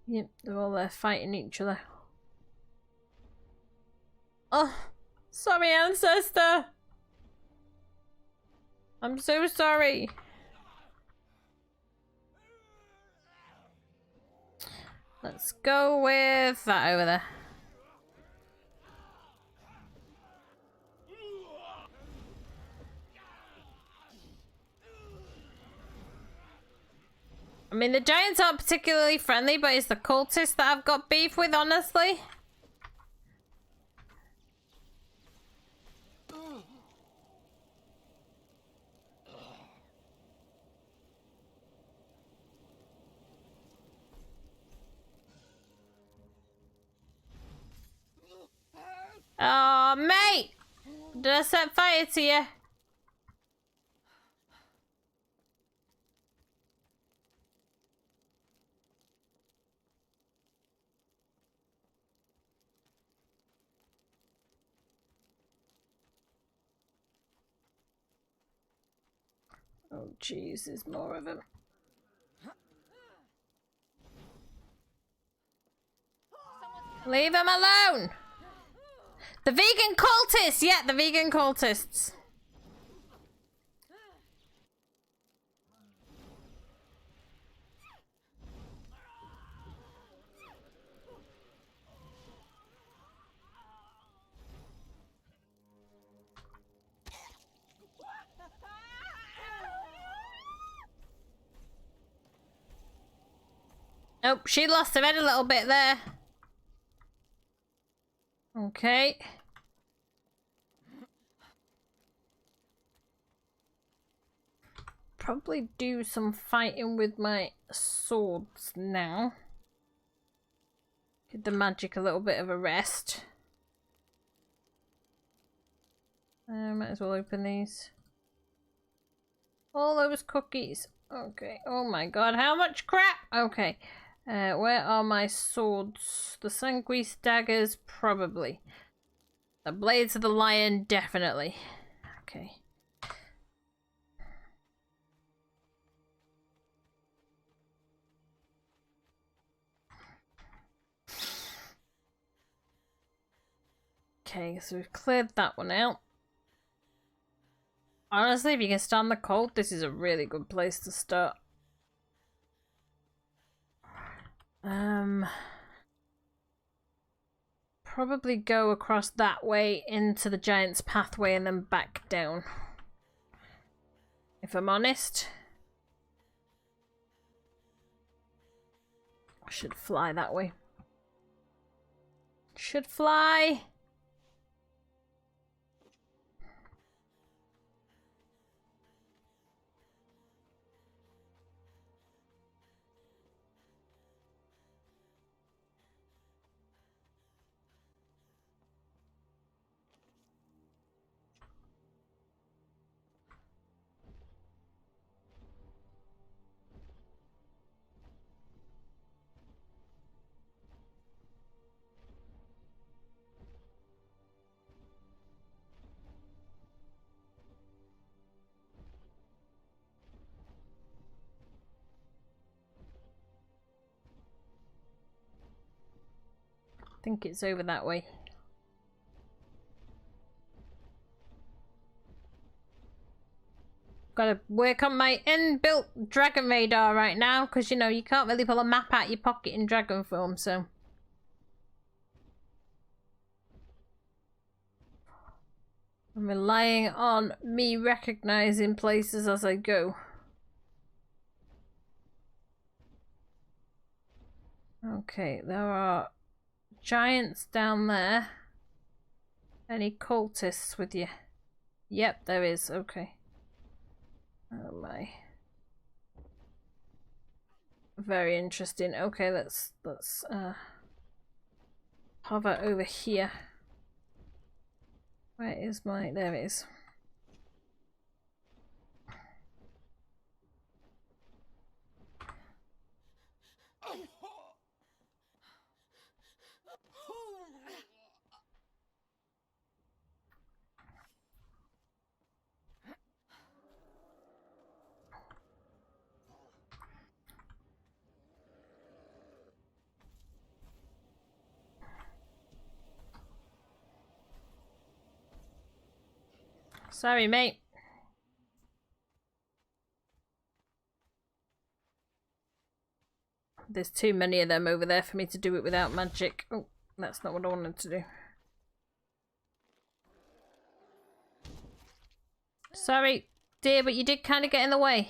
Yep, they're all there fighting each other. Oh, sorry, ancestor. I'm so sorry. Let's go with that over there. I mean, the giants aren't particularly friendly, but it's the cultists that I've got beef with, honestly. Oh, mate! Did I set fire to you? Oh, jeez, there's more of them. Leave them alone! The vegan cultists! Yeah, the vegan cultists. Nope, she lost her head a little bit there. Okay. Probably do some fighting with my swords now. Give the magic a little bit of a rest. Might as well open these. All those cookies. Okay. Oh my god, how much crap? Okay. Where are my swords? The sanguis daggers, probably. The blades of the lion, definitely. Okay. Okay, so we've cleared that one out. Honestly, if you can stand the cold, this is a really good place to start. Probably go across that way into the giant's pathway and then back down. If I'm honest. I should fly that way. Should fly. think it's over that way. Gotta work on my inbuilt dragon radar right now, because you know you can't really pull a map out your pocket in dragon form, so. I'm relying on me recognizing places as I go. Okay, there are giants down there. Any cultists with you? Yep, there is. Okay. Oh my. Very interesting. Okay, let's hover over here. Where is my... There it is. Sorry, mate. There's too many of them over there for me to do it without magic. Oh, that's not what I wanted to do. Sorry, dear, but you did kind of get in the way.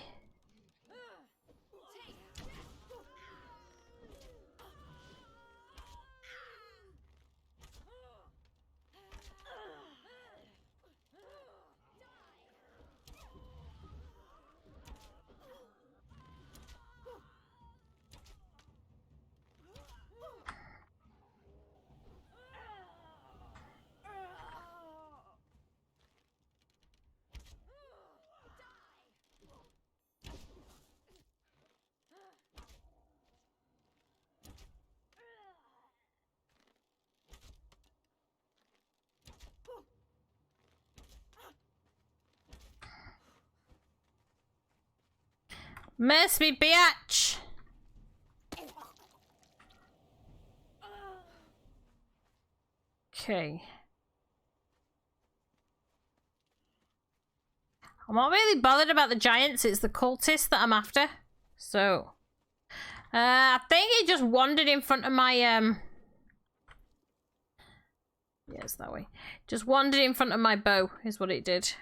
Miss me, bitch! Okay. I'm not really bothered about the giants, it's the cultists that I'm after. So... I think he just wandered in front of my, Yes, that way. Just wandered in front of my bow, is what it did.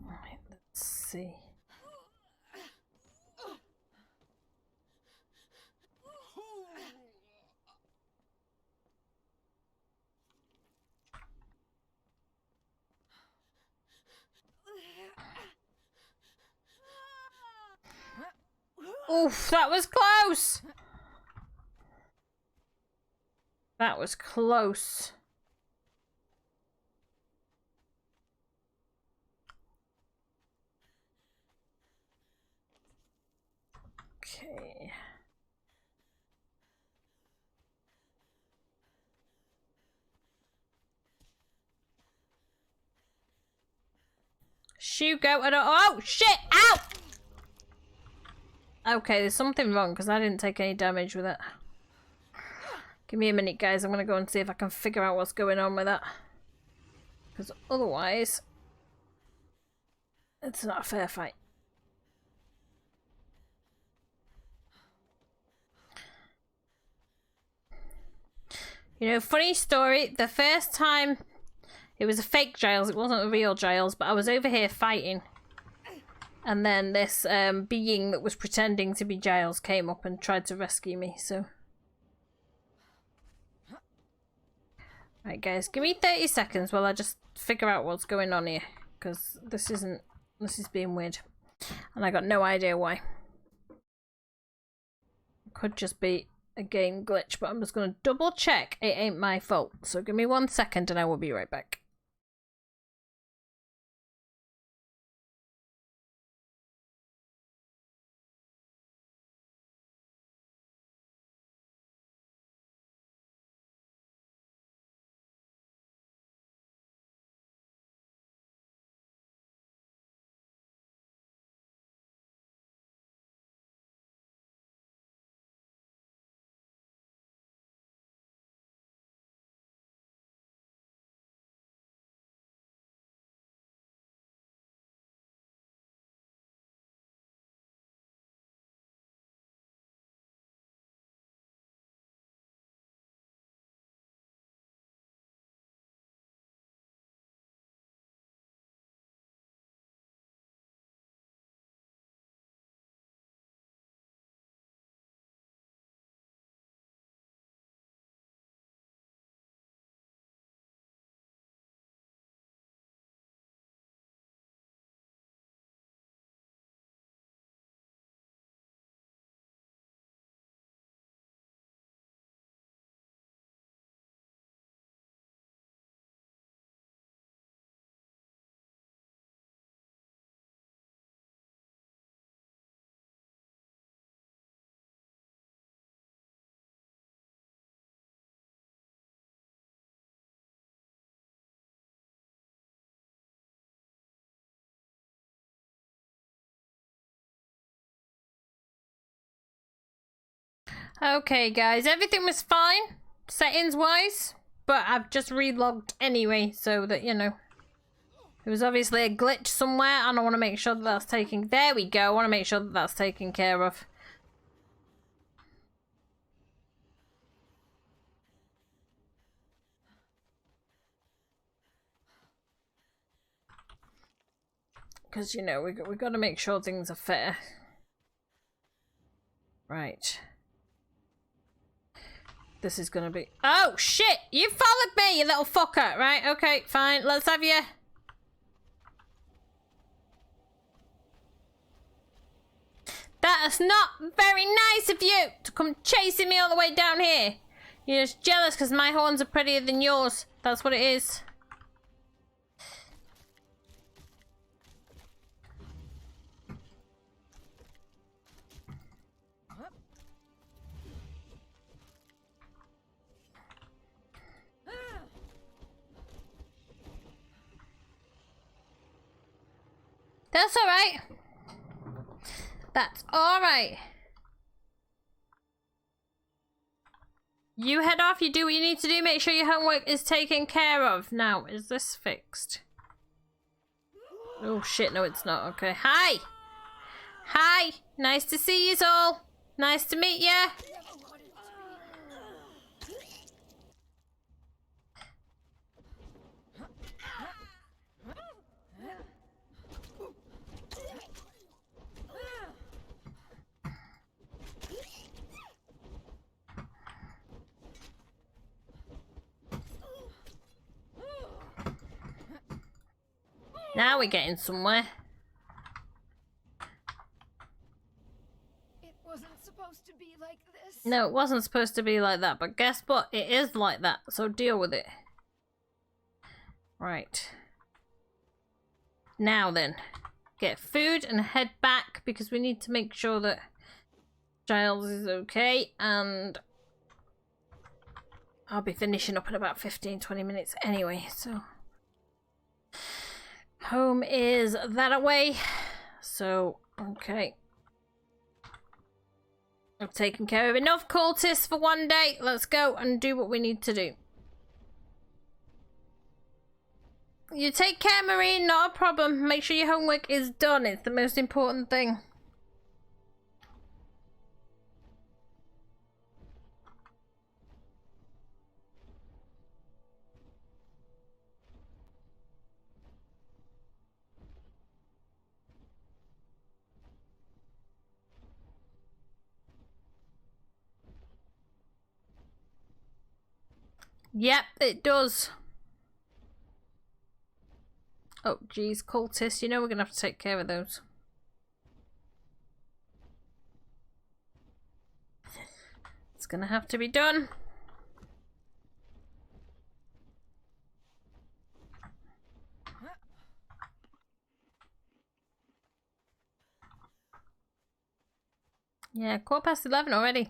Right, let's see. Oof, that was close! That was close. Okay. Shoot, go. I don't. Oh, shit! Ow! Okay, there's something wrong because I didn't take any damage with it. Give me a minute, guys. I'm going to go and see if I can figure out what's going on with that. Because otherwise, it's not a fair fight. You know, funny story. The first time, it was a fake Giles. It wasn't a real Giles, but I was over here fighting. And then this being that was pretending to be Giles came up and tried to rescue me, so... Right, guys, give me 30 seconds while I just figure out what's going on here. Because this is being weird. And I got no idea why. Could just be a game glitch, but I'm just going to double check it ain't my fault. So give me 1 second and I will be right back. Okay, guys, everything was fine, settings-wise, but I've just relogged anyway, so that, you know, there was obviously a glitch somewhere, and I want to make sure that that's taken... There we go, I want to make sure that that's taken care of. Because, you know, we got to make sure things are fair. Right. This is gonna be... Oh, shit! You followed me, you little fucker! Right, okay, fine. Let's have you... That's not very nice of you to come chasing me all the way down here. You're just jealous because my horns are prettier than yours. That's what it is. That's alright. That's alright. You head off, you do what you need to do, make sure your homework is taken care of. Now, is this fixed? Oh shit, no it's not. Okay. Hi! Hi! Nice to see you all. Nice to meet you. Now we're getting somewhere. It wasn't supposed to be like this. No, it wasn't supposed to be like that, but guess what? It is like that, so deal with it. Right. Now then, get food and head back because we need to make sure that Giles is okay, and I'll be finishing up in about 15-20 minutes anyway, so... Home is that away, so okay. I've taken care of enough cultists for one day. Let's go and do what we need to do. You take care, Marine, not a problem. Make sure your homework is done. It's the most important thing. Yep, it does. Oh, geez, cultists. You know we're going to have to take care of those. It's going to have to be done. Yeah, 11:15 already.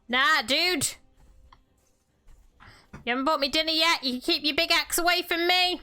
Nah, dude. You haven't bought me dinner yet. You can keep your big axe away from me.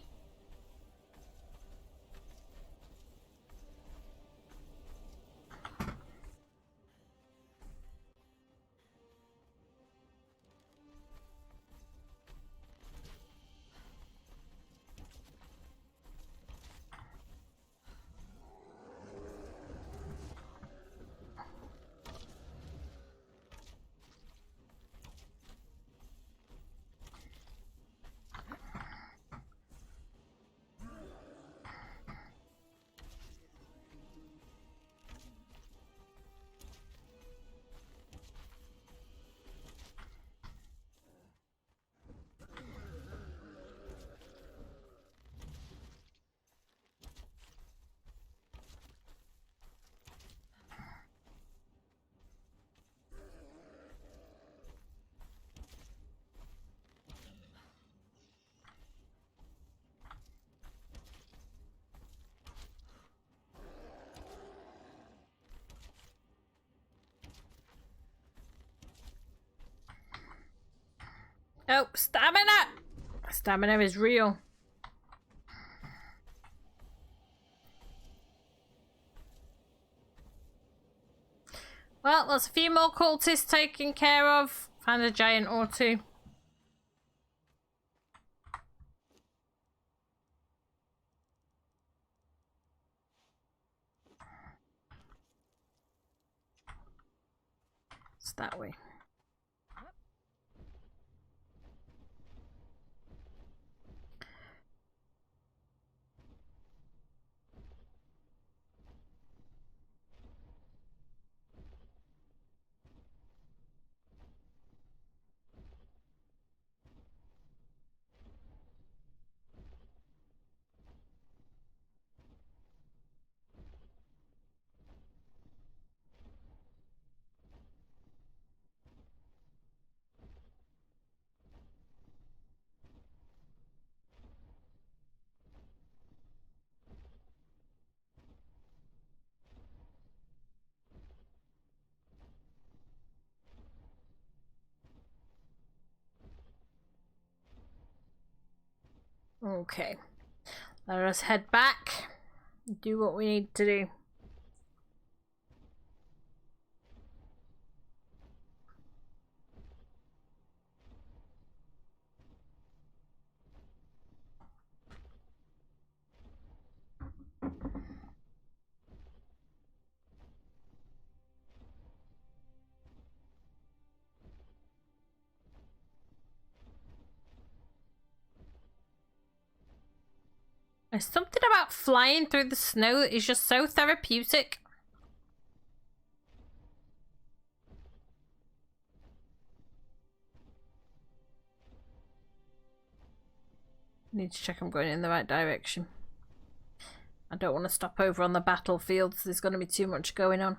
Oh, stamina! Stamina is real. Well, there's a few more cultists taken care of. Found a giant or two. It's that way. Okay. Let us head back. Do what we need to do. There's something about flying through the snow that is just so therapeutic. Need to check I'm going in the right direction. I don't want to stop over on the battlefield, so there's going to be too much going on.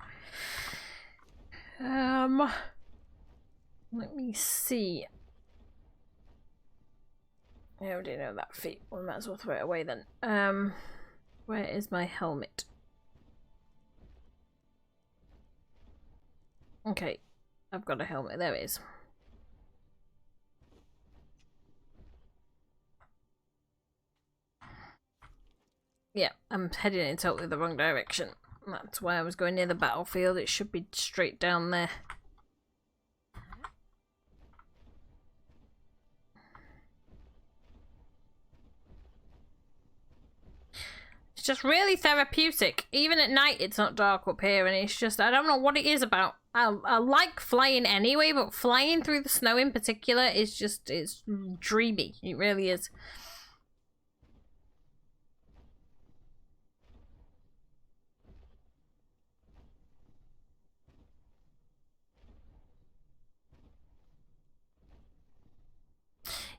Let me see. I already know that feat. We might as well throw it away then. Where is my helmet? Okay, I've got a helmet. There it is. Yeah, I'm heading in totally the wrong direction. That's why I was going near the battlefield. It should be straight down there. just really therapeutic. Even at night, it's not dark up here, and it's just, I don't know what it is about. I like flying anyway, but flying through the snow in particular is just, it's dreamy. It really is.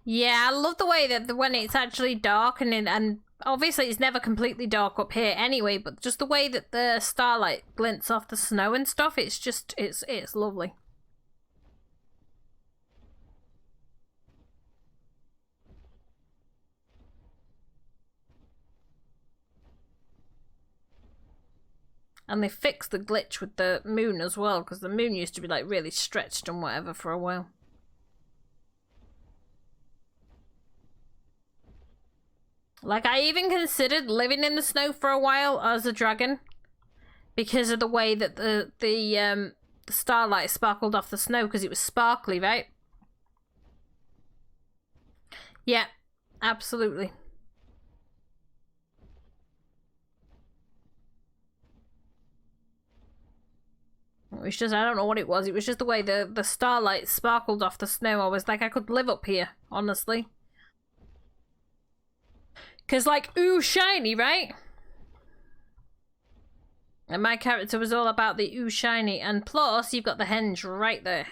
Yeah, I love the way that when it's actually dark and obviously it's never completely dark up here anyway, but just the way that the starlight glints off the snow and stuff, it's just, it's lovely. And they fixed the glitch with the moon as well, because the moon used to be like really stretched and whatever for a while. Like, I even considered living in the snow for a while as a dragon because of the way that the starlight sparkled off the snow, because it was sparkly, right? Yeah, absolutely. It was just, I don't know what it was. It was just the way the starlight sparkled off the snow. I was like, I could live up here, honestly. Because, like, ooh, shiny, right? And my character was all about the ooh, shiny. And plus, you've got the henge right there.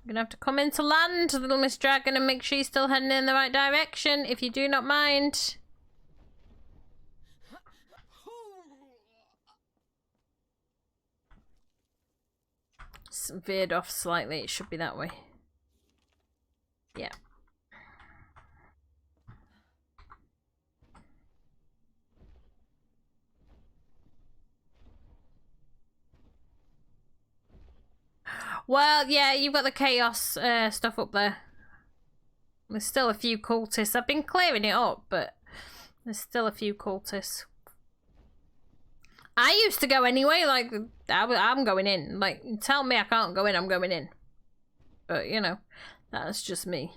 I'm gonna have to come into land, little Miss Dragon, and make sure you're still heading in the right direction, if you do not mind. Veered off slightly, it should be that way. Yeah. Well, yeah, you've got the chaos stuff up there. There's still a few cultists. I've been clearing it up, but there's still a few cultists. I used to go anyway, like, I'm going in. Like, tell me I can't go in, I'm going in. But, you know, that's just me.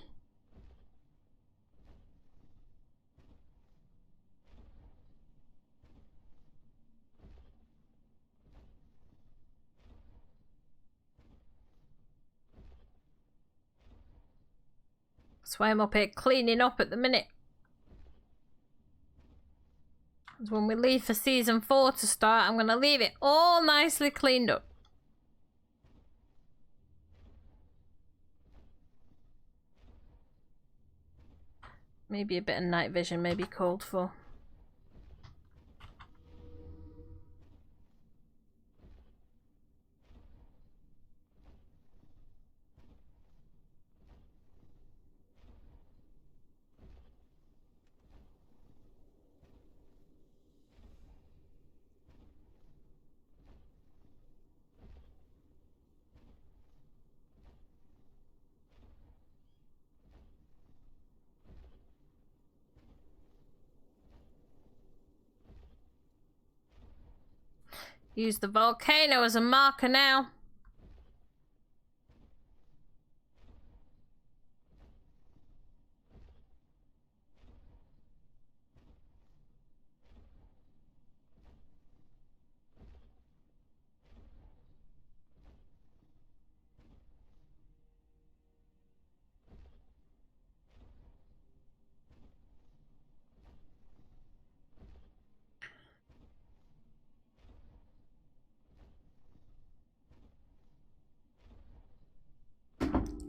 That's why I'm up here cleaning up at the minute. Because when we leave for season 4 to start, I'm going to leave it all nicely cleaned up. Maybe a bit of night vision may be called for. Use the volcano as a marker now.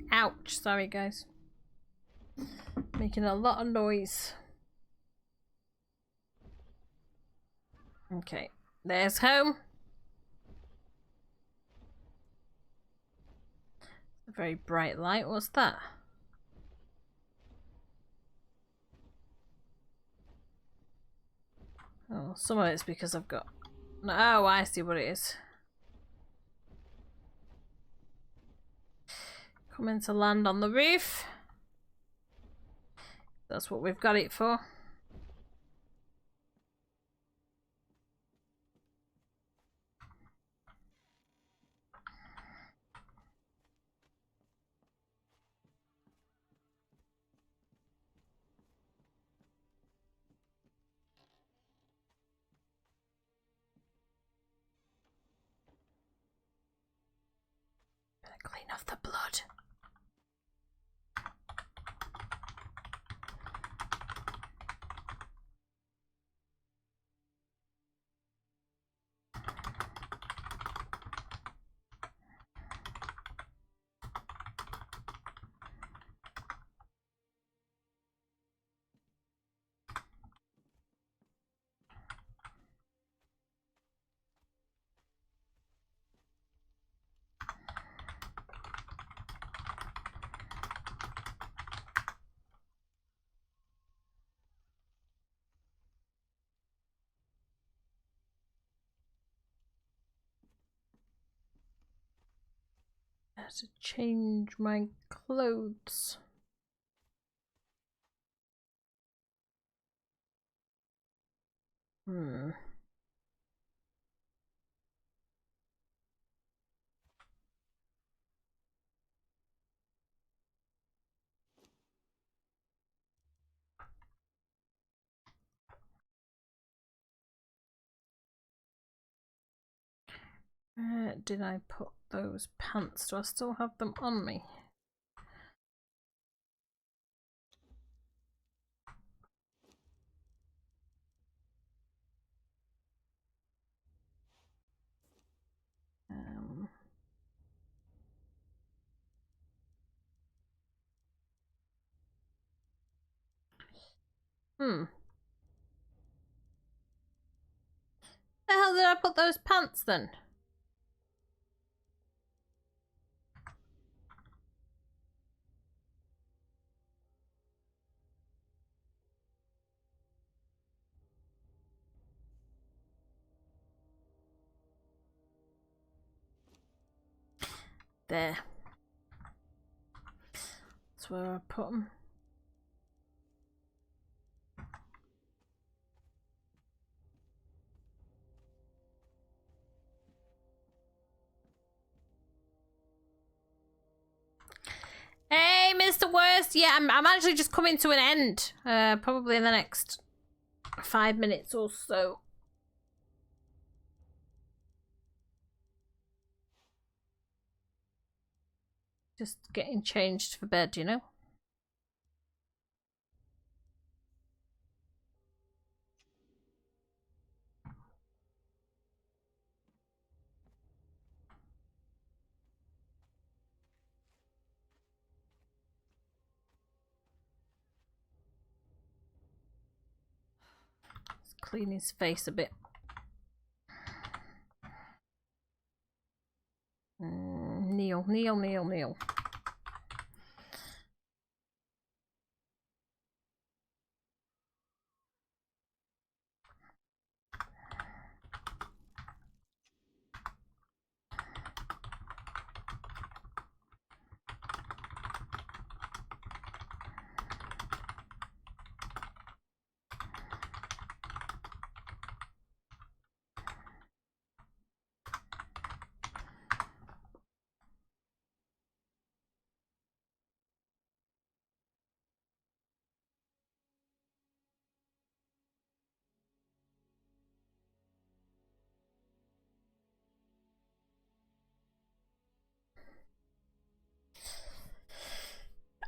Ouch, sorry guys. Making a lot of noise. Okay, there's home. A very bright light, what's that? Oh, some of it's because I've got... Oh, I see what it is. Coming to land on the roof. That's what we've got it for. Clean off the blood. I have to change my clothes. Where did I put those pants? Do I still have them on me? Where the hell did I put those pants then? There. That's where I put them. Hey, Mr. Worst. Yeah, I'm actually just coming to an end. Probably in the next 5 minutes or so. Just getting changed for bed, you know? Let's clean his face a bit. Kneel, kneel, kneel, kneel.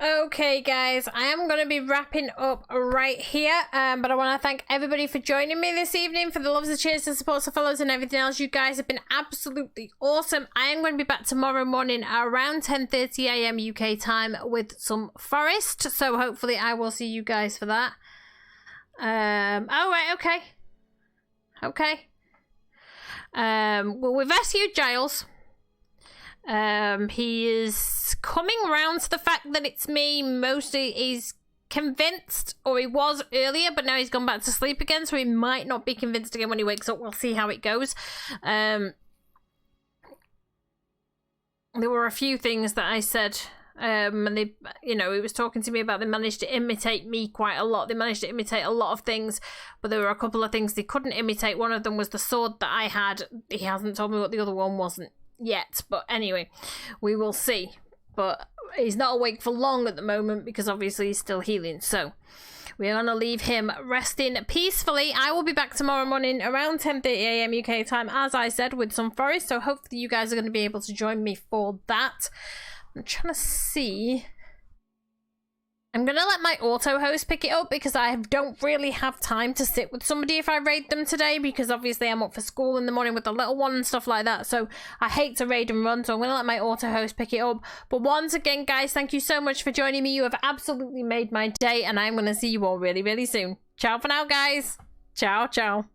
Okay, guys, I am going to be wrapping up right here, but I want to thank everybody for joining me this evening, for the loves, the cheers, the supports, the follows, and everything else. You guys have been absolutely awesome. I am going to be back tomorrow morning around 10:30 a.m. UK time with some Forest, so hopefully I will see you guys for that. Oh, right, okay. Okay. Well, we've rescued Giles. He is coming round to the fact that it's me. Mostly he's convinced, or he was earlier, but now he's gone back to sleep again, so he might not be convinced again when he wakes up. We'll see how it goes. There were a few things that I said, and they, you know, he was talking to me about, they managed to imitate me quite a lot. They managed to imitate a lot of things, but there were a couple of things they couldn't imitate. One of them was the sword that I had. He hasn't told me what the other one wasn't yet, but anyway, we will see. But he's not awake for long at the moment because obviously he's still healing. So we're going to leave him resting peacefully. I will be back tomorrow morning around 10:30 a.m. UK time, as I said, with some Forest. So hopefully you guys are going to be able to join me for that. I'm trying to see. I'm going to let my auto host pick it up because I don't really have time to sit with somebody if I raid them today, because obviously I'm up for school in the morning with the little one and stuff like that. So I hate to raid and run, so I'm going to let my auto host pick it up. But once again, guys, thank you so much for joining me. You have absolutely made my day, and I'm going to see you all really, really soon. Ciao for now, guys. Ciao, ciao.